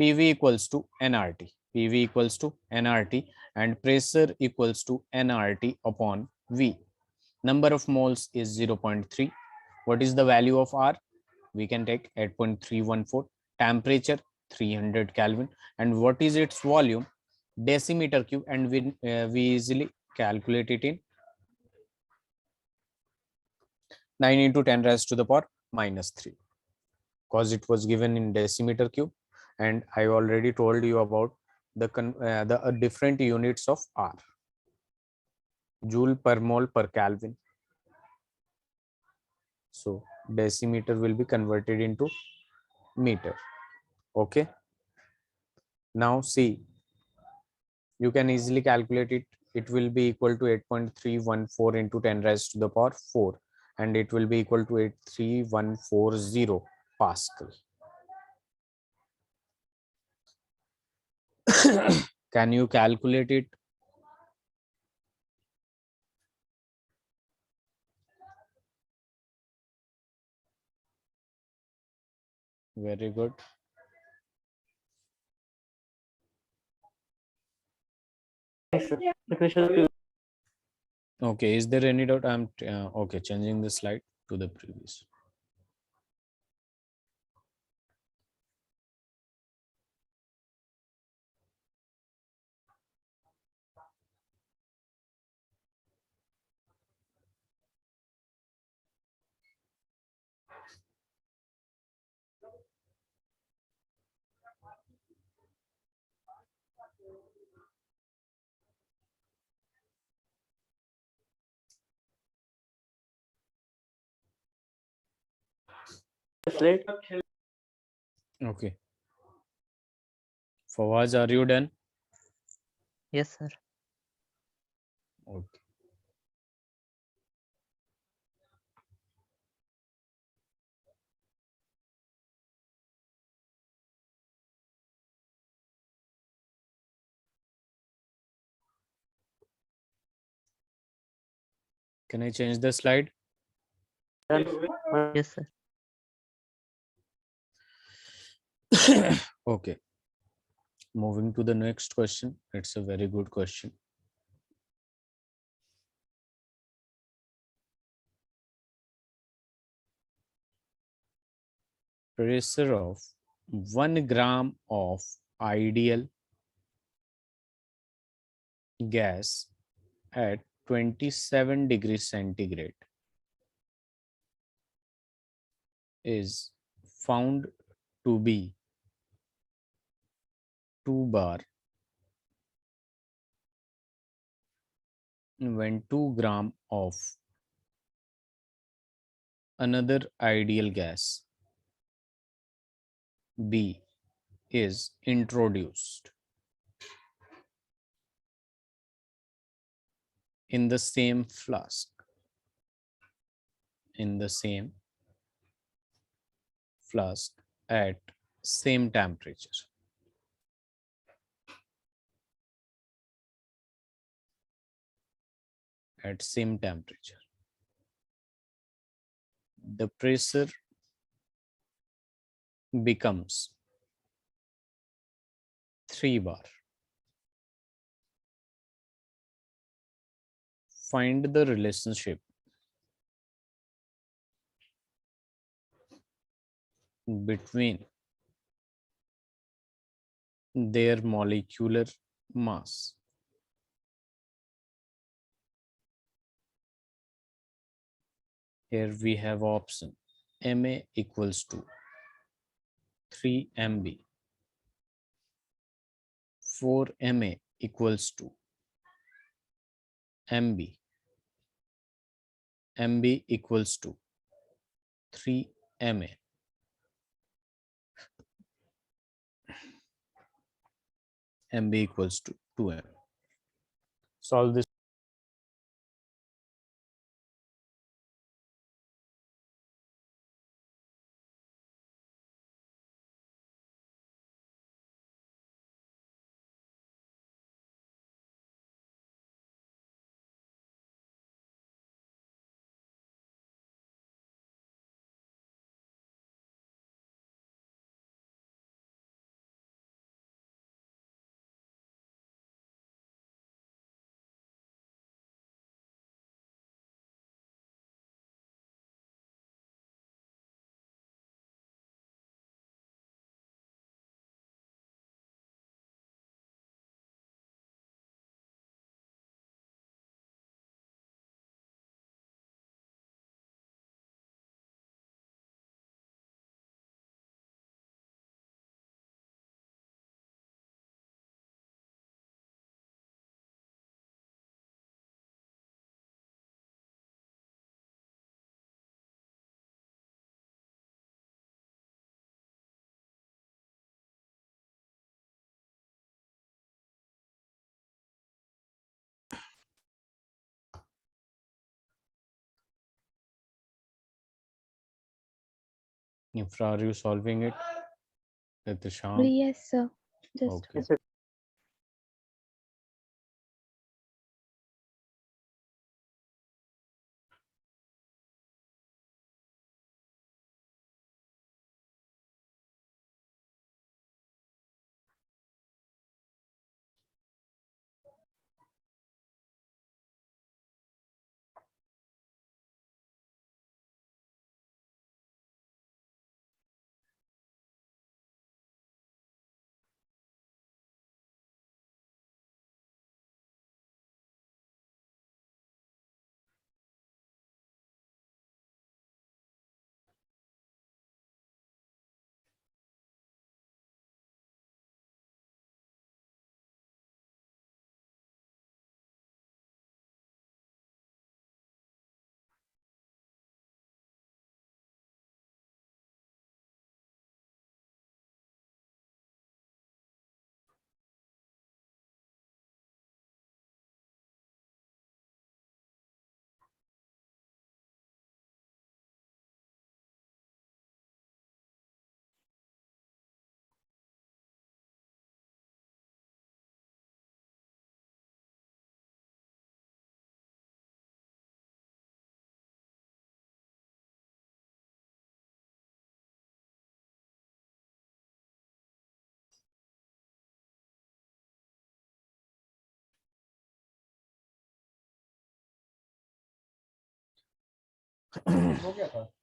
PV equals to nRT. PV equals to nRT and pressure equals to nRT upon V. Number of moles is 0.3. What is the value of R? We can take 8.314. Temperature 300 Kelvin. And what is its volume? Decimeter cube, and we easily calculate it in 9 into 10 raised to the power minus 3, because it was given in decimeter cube, and I already told you about the different units of R. Joule per mole per Kelvin. So decimeter will be converted into meter. Okay. Now see, you can easily calculate it. It will be equal to 8.314 into 10 raised to the power 4, and it will be equal to 83140 Pascal. Can you calculate it? Very good. Okay, is there any doubt? I'm okay, changing the slide to the previous. slide. Okay. Fawaz, are you done? Yes, sir. Okay. Can I change the slide? Yes, sir. Okay. Moving to the next question. It's a very good question. pressure of 1 gram of ideal gas at 27 degrees centigrade is found to be 2 bar when 2 gram of another ideal gas B is introduced in the same flask at same temperature. The pressure becomes 3 bar. Find the relationship between their molecular mass. Here we have option Ma equals to 3 MB, 4 Ma equals to MB, MB equals to 3 Ma. MB equals to 2 M. Solve this. Infra, are you solving it? Sham? Yes, sir. Just Okay. Yes, sir.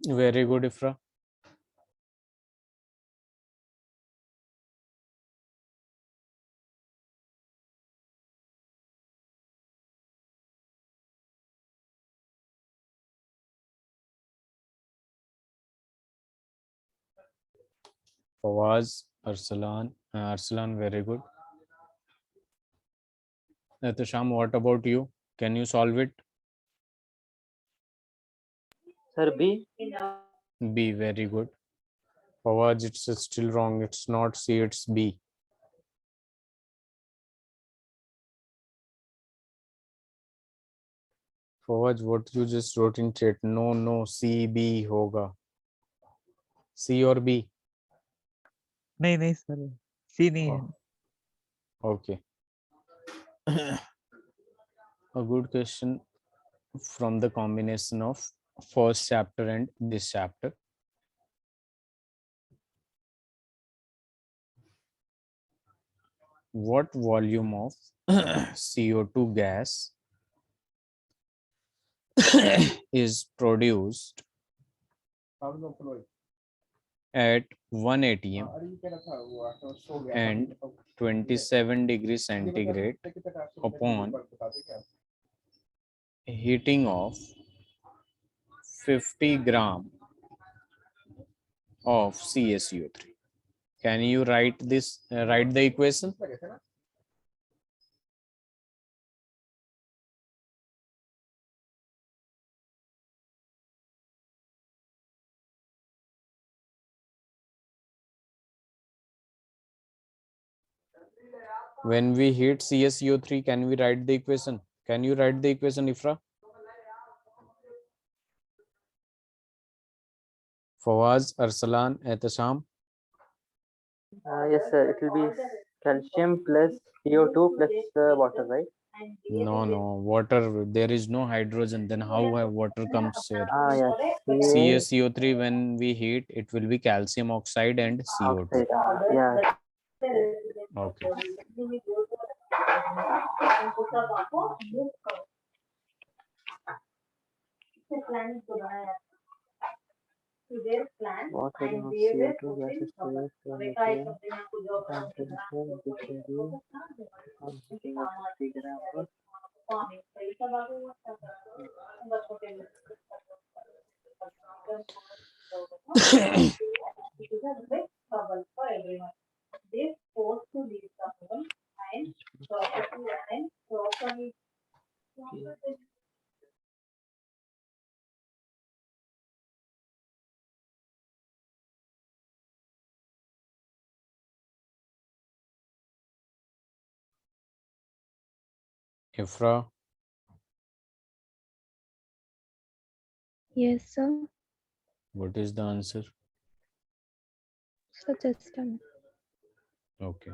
Very good, Ifra. Fawaz, Arsalan, very good. Ehtisham, what about you? Can you solve it? Sir, B. B, very good. Fawaz, it's still wrong. It's not C, it's B. Fawaz, what you just wrote in chat? No, C, B hoga. C or B? नहीं नहीं sir सी नहीं है Okay. A good question from the combination of first chapter and this chapter. What volume of CO2 gas is produced at 1 atm and 27 degrees centigrade upon heating of 50 gram of CaCO3? Can you write this? Write the equation. When we heat CaCO3, can we write the equation? Can you write the equation, Ifra? Fawaz, Arsalan, Ehtisham. Yes, sir. It will be calcium plus CO2 plus water, right? No, water. There is no hydrogen. Then how water comes here? Yes. CaCO3, when we heat, it will be calcium oxide and CO2. Oxide. Yeah. Okay. What volume of CO2 gas is produced from methane composition which vary on heating of 50 gram of Ifra, Yes, sir. what is the answer? So just a minute. Okay.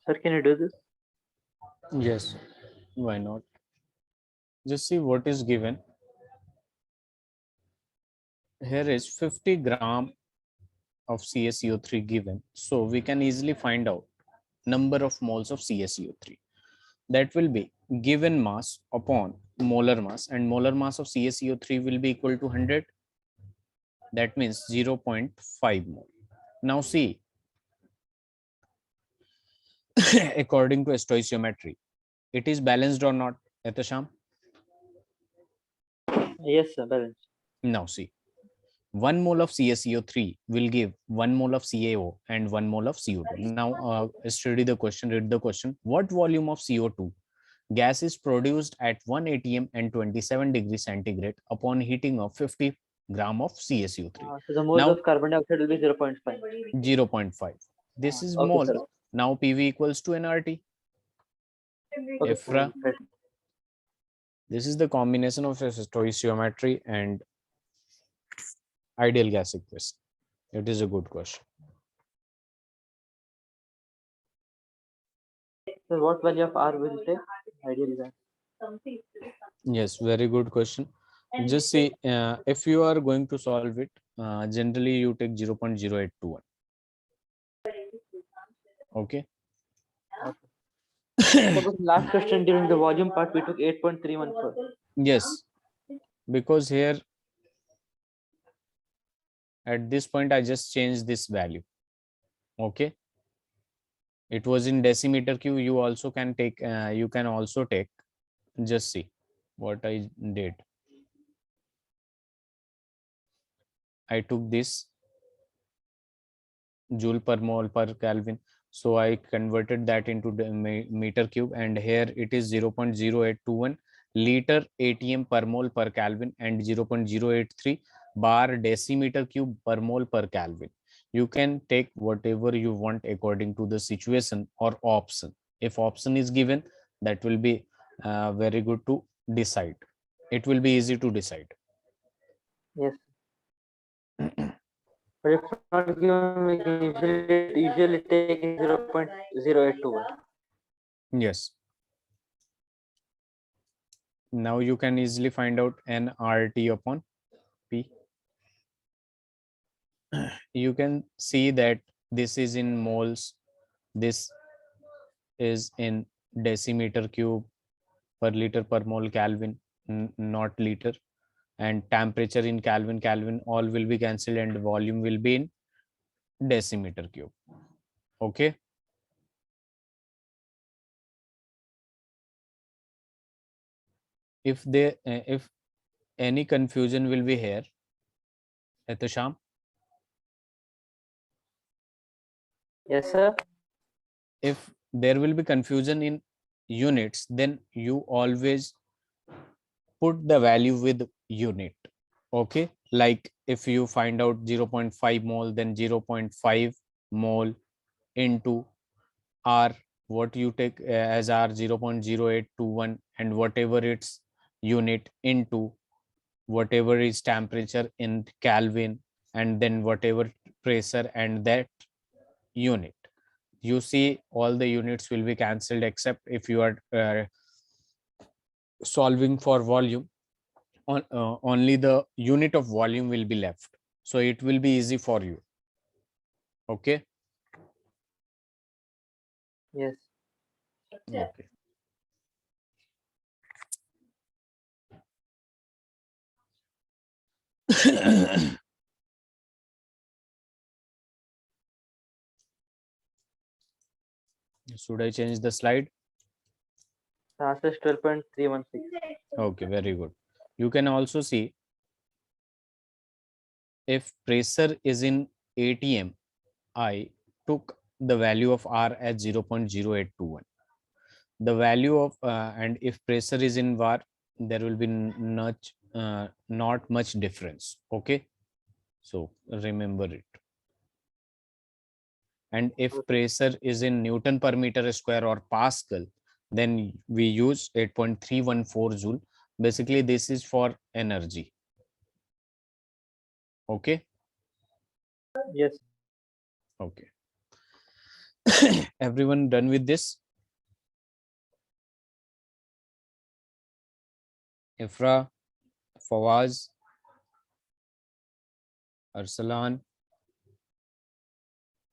Sir, can you do this? Yes. Why not? Just see what is given. Here is 50 gram of CaCO3 given. So we can easily find out number of moles of CaCO3. That will be given mass upon molar mass, and molar mass of CaCO3 will be equal to 100. That means 0.5 mole. Now see, according to stoichiometry, it is balanced or not, Etasham? Yes, sir. Balance. Now see, 1 mole of CaCO3 will give 1 mole of CaO and 1 mole of CO2. Now study the question, read the question. What volume of CO2 gas is produced at 1 atm and 27 degrees centigrade upon heating of 50 gram of CaCO3? So the moles Now of carbon dioxide will be 0.5. 0.5. This is Okay, mole. sir. Now PV equals to nRT. Okay, EFRA. right. This is the combination of stoichiometry and ideal gas equation. It is a good question. So what value of R will you take? Ideal gas. Yes, very good question. Just see, if you are going to solve it, generally you take 0.0821. Okay. Suppose last question during the volume part we took 8.314. Yes, because here at this point I just changed this value. Okay. It was in decimeter cube. You also can take. You can also take. Just see what I did. I took this joule per mole per Kelvin. So I converted that into the meter cube, and here it is 0.0821 liter atm per mole per Kelvin and 0.083 bar decimeter cube per mole per Kelvin. You can take whatever you want according to the situation or option. If option is given, that will be very good to decide. It will be easy to decide. Yes. But if not given, we can usually take 0.0821. Yes. Now you can easily find out nRT upon P. You can see that this is in moles, this is in decimeter cube per liter per mole Kelvin, not liter, and temperature in Kelvin, Kelvin, all will be cancelled, and volume will be in decimeter cube. Okay. If any confusion will be here, Etasham? Yes, sir. If there will be confusion in units, then you always put the value with unit. Okay, like if you find out 0.5 mole, then 0.5 mole into R, what you take as R 0.0821, and whatever its unit into whatever is temperature in Kelvin, and then whatever pressure and that unit. You see all the units will be cancelled except if you are solving for volume. Only the unit of volume will be left, so it will be easy for you. Okay. Yes. Okay. Should I change the slide? The answer is 12.316. Okay, very good. You can also see if pressure is in atm, I took the value of R as 0.0821. The value of and if pressure is in var, there will be not much difference. Okay, so remember it. And if pressure is in Newton per meter square or Pascal, then we use 8.314 joule. Basically, this is for energy. Okay. Yes. Okay. Everyone done with this? Ifra, Fawaz, Arsalan.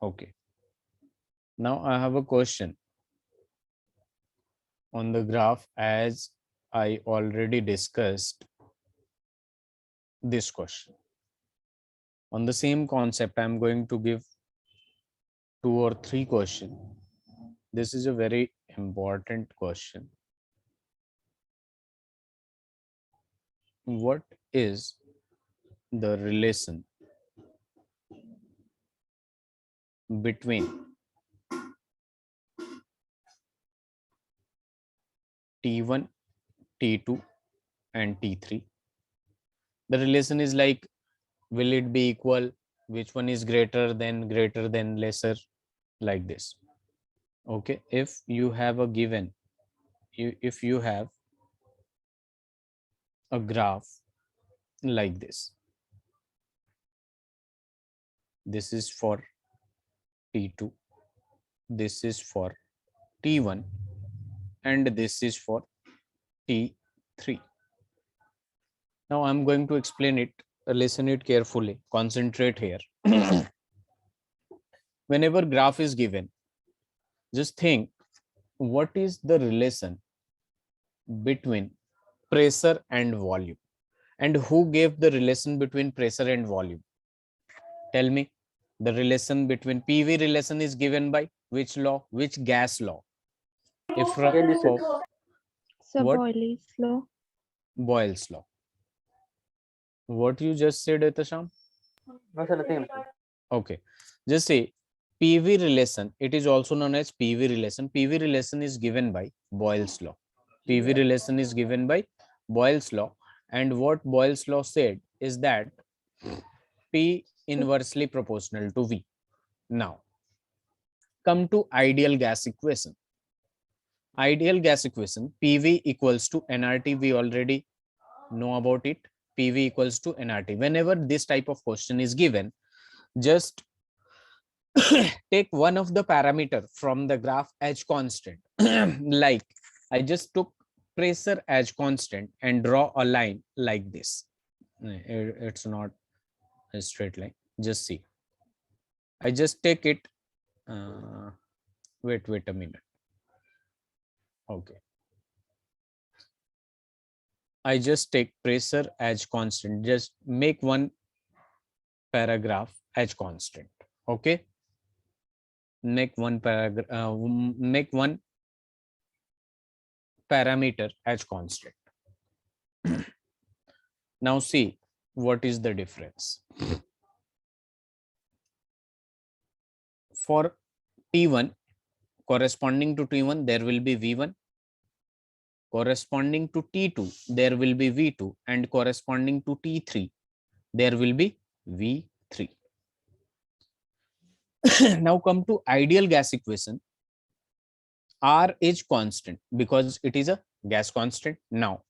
Okay. Now I have a question on the graph as I already discussed this question. On the same concept, I'm going to give 2 or 3 questions. This is a very important question. What is the relation between T1, T2 and T3? The relation is like, will it be equal? Which one is greater than lesser? Like this. Okay, if you have a given, if you have a graph like this, this is for T2, this is for T1, and this is for T3. Now I'm going to explain it. Listen it carefully, concentrate here. Whenever graph is given, just think, what is the relation between pressure and volume? And who gave the relation between pressure and volume? Tell me. The relation between PV relation is given by which law? Which gas law? If for So what? Boyle's law. Boyle's law. What you just said, Etasham? No, sir, nothing. Okay, just say PV relation. It is also known as PV relation. PV relation is given by Boyle's law. PV relation is given by Boyle's law. And what Boyle's law said is that P inversely proportional to V. Now, come to ideal gas equation. Ideal gas equation, PV equals to nRT. We already know about it. PV equals to nRT. Whenever this type of question is given, just take one of the parameter from the graph as constant. Like I just took pressure as constant and draw a line like this. It's not a straight line. Just see. I just take it. Wait a minute. Okay. I just take pressure as constant. Just make one paragraph as constant. Okay. Make one paragraph. Make one parameter as constant. Now see what is the difference. For T1, corresponding to T1, there will be V1. Corresponding to T2, there will be V2. And corresponding to T3, there will be V3. Now come to ideal gas equation. R is constant because it is a gas constant. Now,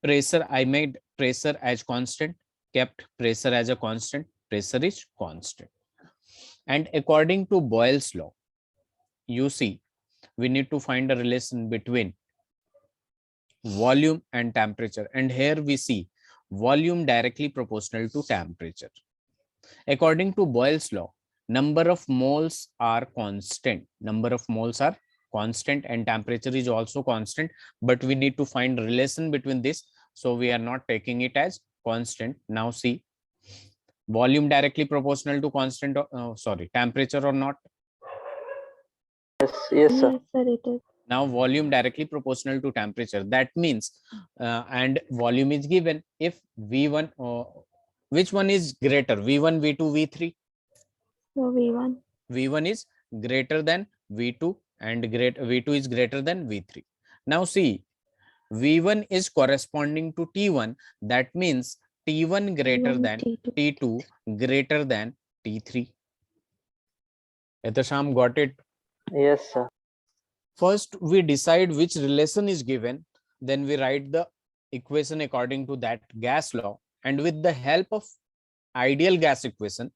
pressure, I made pressure as constant, kept pressure as a constant. Pressure is constant. And according to Boyle's law, you see, we need to find a relation between volume and temperature. And here we see volume directly proportional to temperature. According to Boyle's law, number of moles are constant. Number of moles are constant and temperature is also constant, but we need to find relation between this. So we are not taking it as constant. Now see, volume directly proportional to constant, temperature or not? Yes, sir. Yes, sir, it is. Now volume directly proportional to temperature. That means, and volume is given. If V1, which one is greater? V1, V2, V3? So V1. V1 is greater than V2 and V2 is greater than V3. Now see, V1 is corresponding to T1. That means T1 greater T1, than T2. T2 greater than T3. Etasham, got it? Yes, sir. First, we decide which relation is given. Then we write the equation according to that gas law. And with the help of ideal gas equation,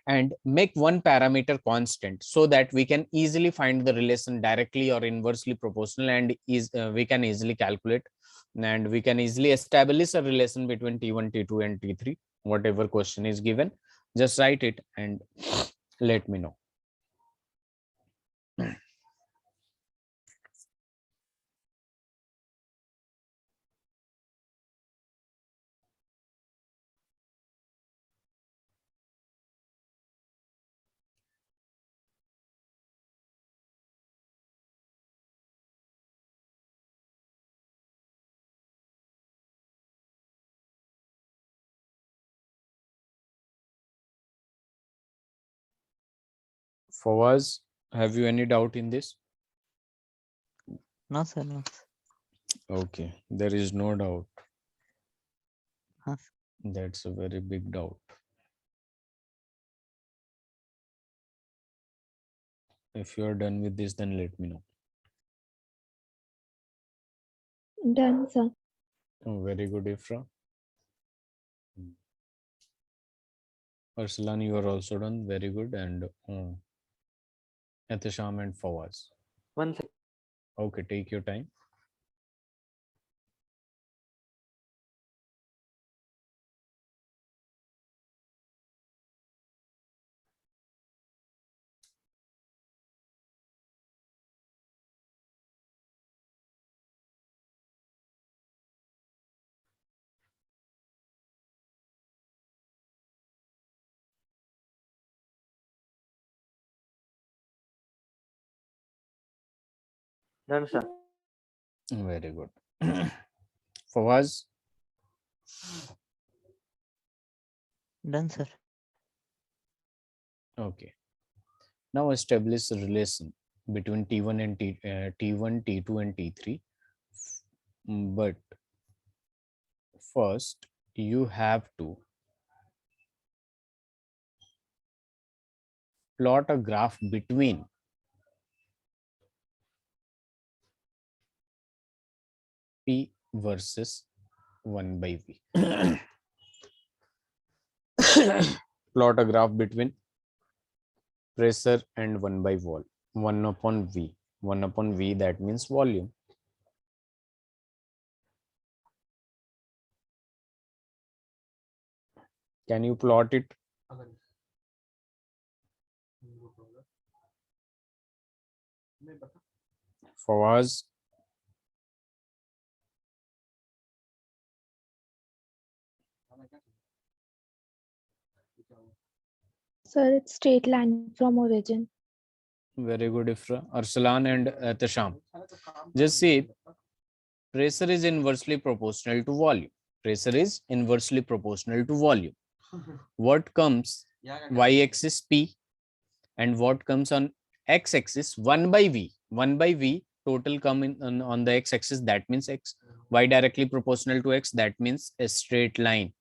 and make one parameter constant so that we can easily find the relation directly or inversely proportional, and we can easily calculate, and we can easily establish a relation between T1, T2 and T3. Whatever question is given, just write it and let me know. Fawaz, have you any doubt in this? No, sir. No, sir. Okay, there is no doubt. Huh. That's a very big doubt. If you are done with this, then let me know. Done, sir. Oh, very good, Ifra. Arsalan, you are also done. Very good. And Ehtisham and Fawaz. One second. Okay, take your time. Done, sir. Very good. Fawaz, Done, sir. okay. Now establish a relation between T1 and T1, T2 and T3. But first, you have to plot a graph between P versus 1 by V. Plot a graph between pressure and 1 by vol, 1 upon V. 1 upon V, that means volume. Can you plot it? Fawaz, Sir, it's straight line from origin. very good, Ifra. Arsalan and Tasham. Just see, pressure is inversely proportional to volume. Pressure is inversely proportional to volume. What comes y-axis P and what comes on x-axis 1 by V. 1 by V total come in on the x-axis, that means x. Y directly proportional to x, that means a straight line.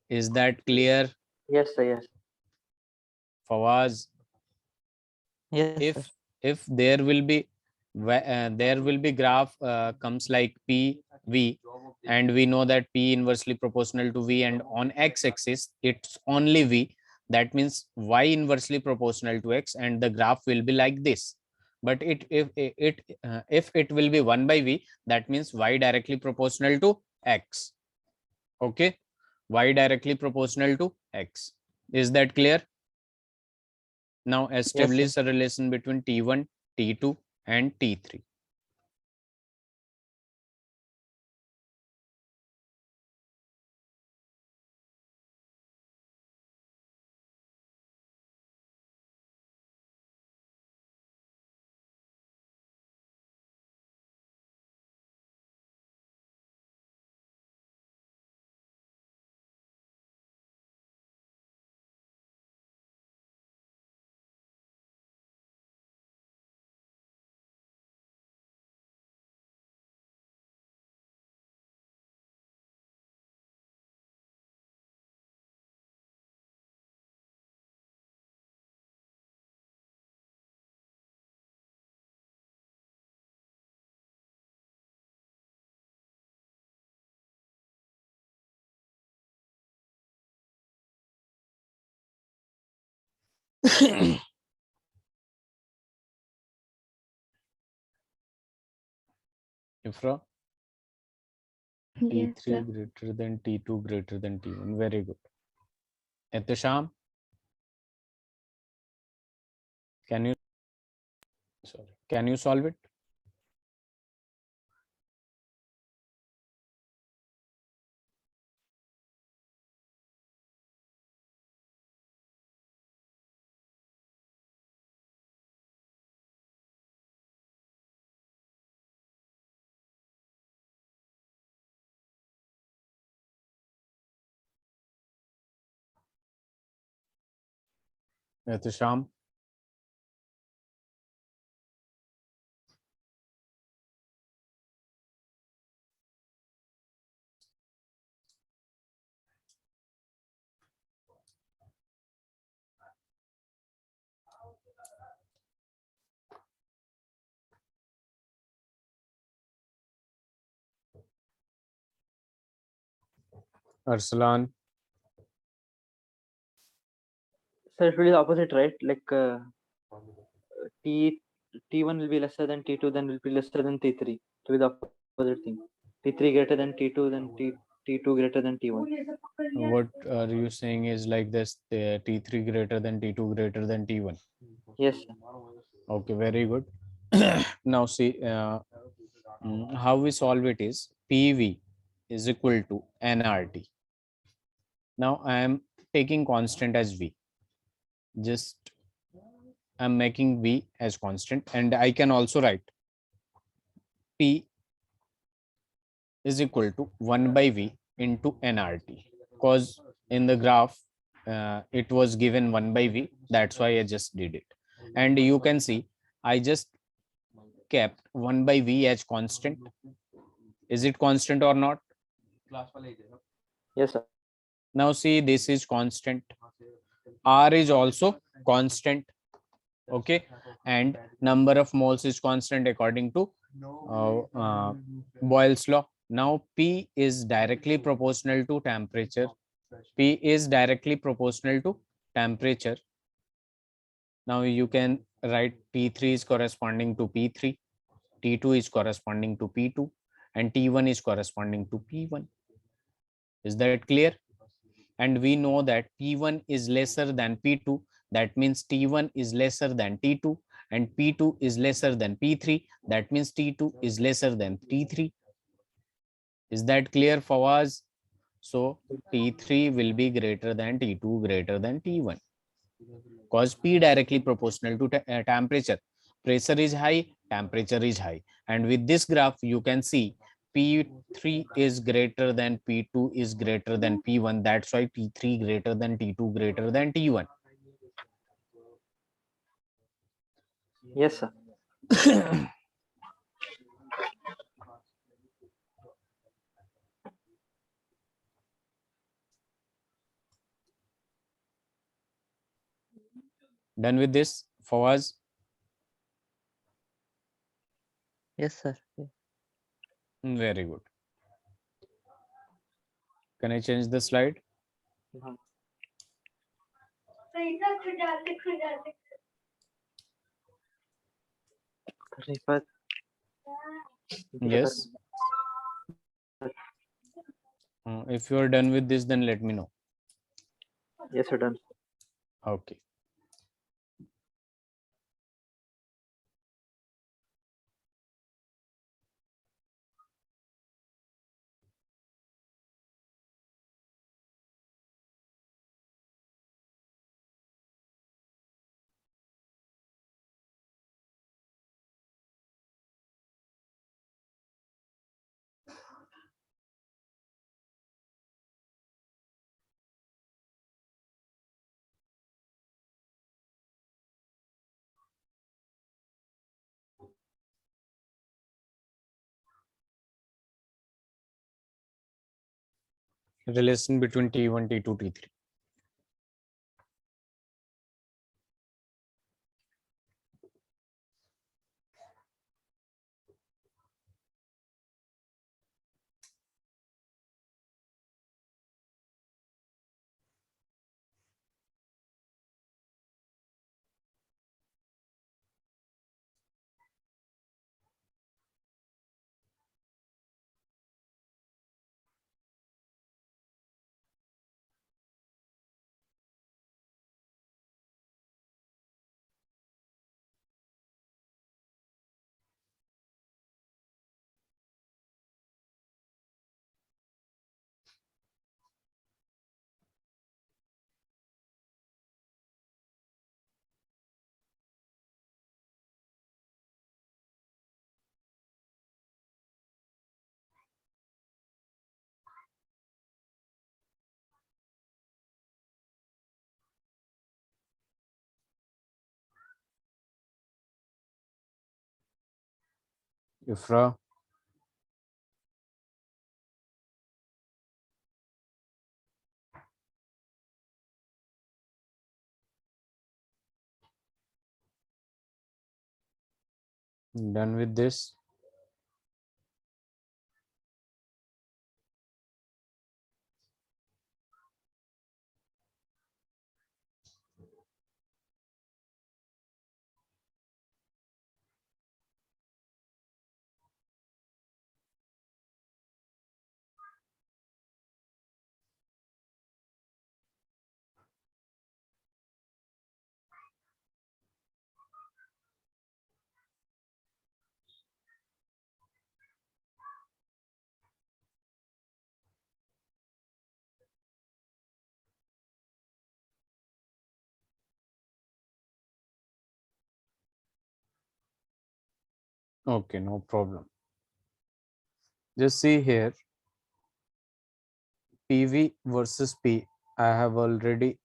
Is that clear, Yes, sir. Yes. Fawaz? Yes, sir. If there will be graph comes like P V, and we know that P inversely proportional to V, and on x-axis it's only V, that means Y inversely proportional to x, and the graph will be like this. But if it will be 1 by V, that means Y directly proportional to x. Okay, Y directly proportional to x. Is that clear? Now establish a relation between T1, T2 and T3. Ifra, Yes, T3 sir. greater than T2 greater than T1. Very good. Ehtisham, can you solve it? Ehtisham. Arsalan. So it will be the opposite, right? Like T1 will be lesser than T2, then will be lesser than T3. To be the opposite thing. T3 greater than T2, then T2 greater than T1. What are you saying is like this, T3 greater than T2 greater than T1? Yes, sir. Okay, very good. Now see, how we solve it is PV is equal to nRT. Now I am taking constant as V. Just I'm making V as constant, and I can also write P is equal to 1 by V into nRT, because in the graph it was given 1 by V. That's why I just did it. And you can see I just kept 1 by V as constant. Is it constant or not? Yes, sir. Now see, this is constant. R is also constant. Okay, and number of moles is constant according to Boyle's law. Now P is directly proportional to temperature. P is directly proportional to temperature. Now you can write T3 is corresponding to P3, T2 is corresponding to P2, and T1 is corresponding to P1. Is that clear? And we know that P1 is lesser than P2. That means T1 is lesser than T2, and P2 is lesser than P3. That means T2 is lesser than T3. Is that clear for us? So T3 will be greater than T2 greater than T1, because P directly proportional to temperature. Pressure is high, temperature is high. And with this graph, you can see P3 is greater than P2 is greater than P1. That's why T3 greater than T2 greater than T1. Yes, sir. Done with this, Fawaz? Yes, sir. Very good. Can I change the slide? Mhm. Rifat. Yes. If you are done with this, then let me know. Yes, sir, done. Okay. Relation between T1, T2, T3. Ifra. Done with this? Okay, no problem. Just see here, PV versus P. I have already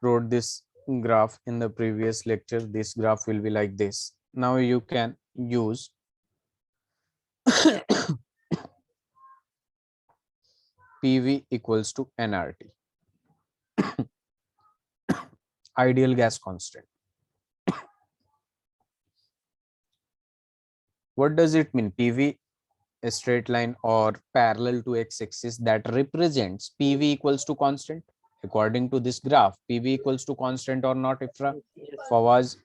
wrote this graph in the previous lecture. This graph will be like this. Now you can use PV equals to nRT, ideal gas constant. What does it mean? PV, a straight line or parallel to x-axis that represents PV equals to constant. According to this graph, PV equals to constant or not, Ifra? Yes. Fawaz,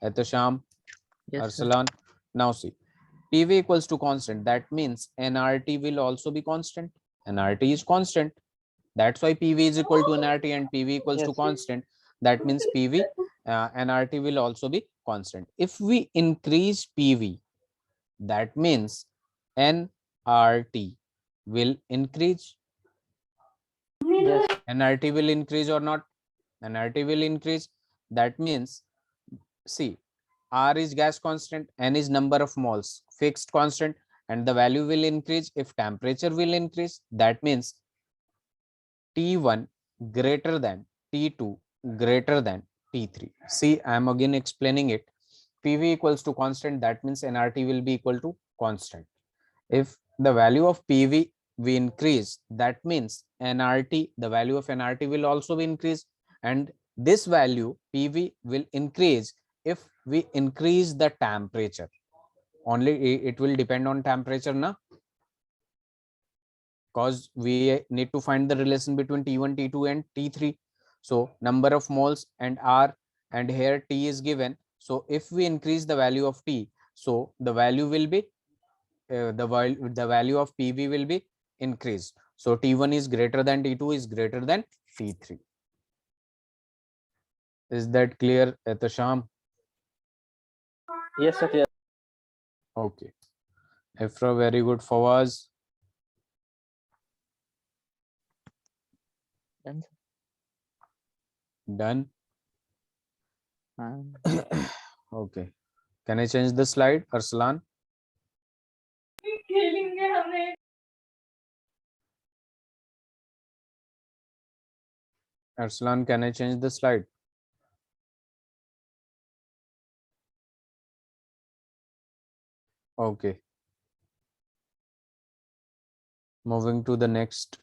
Etasham, Yes, sir. Arsalan. Now see, PV equals to constant. That means nRT will also be constant. nRT is constant. That's why PV is equal to nRT and PV equals to Yes. constant. That means PV, nRT will also be constant. If we increase PV, that means nRT will increase. Yes. nRT will increase or not? nRT will increase. That means, see, R is gas constant, N is number of moles, fixed constant, and the value will increase if temperature will increase. That means T1 greater than T2 greater than T3. See, I am again explaining it. PV equals to constant, that means nRT will be equal to constant. If the value of PV we increase, that means nRT, the value of nRT will also be increased, and this value PV will increase if we increase the temperature. Only it will depend on temperature, na? Because we need to find the relation between T1, T2 and T3. So number of moles and R, and here T is given. So if we increase the value of T, so the value will be the value of PV will be increased. So T1 is greater than T2 is greater than T3. Is that clear, Etasham? Yes, sir. Clear. Okay. Efra, very good. Fawaz, Done, done. sir. Okay. Can I change the slide, Arslan? Arslan, can I change the slide? Okay. Moving to the next.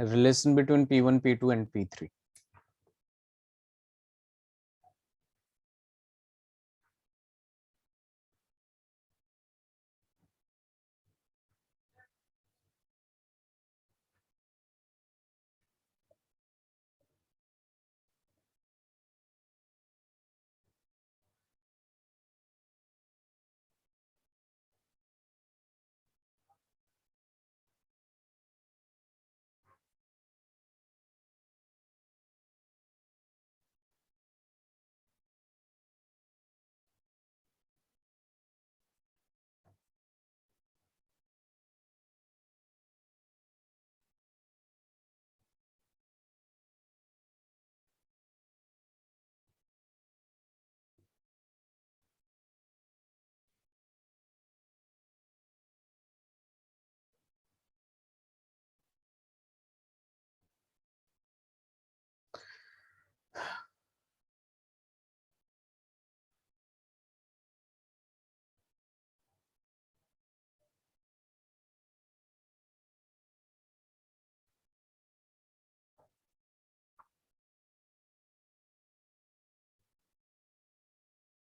Relation between P1, P2 and P3.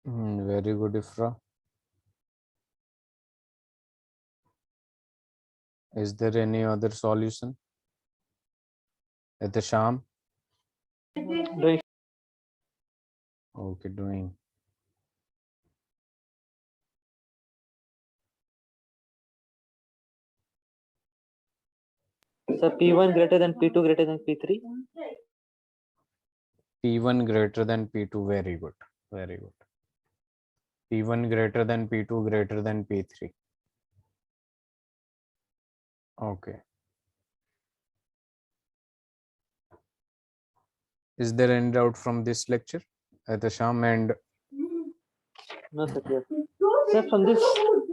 Very good, Ifra. Is there any other solution? Sham? Doing. Okay, doing. So P1 greater than P2 greater than P3. P1 greater than P2. Very good. Very good. P1 greater than P2 greater than P3. Okay. Is there any doubt from this lecture? Sham and No, sir. Yes. Sir, from this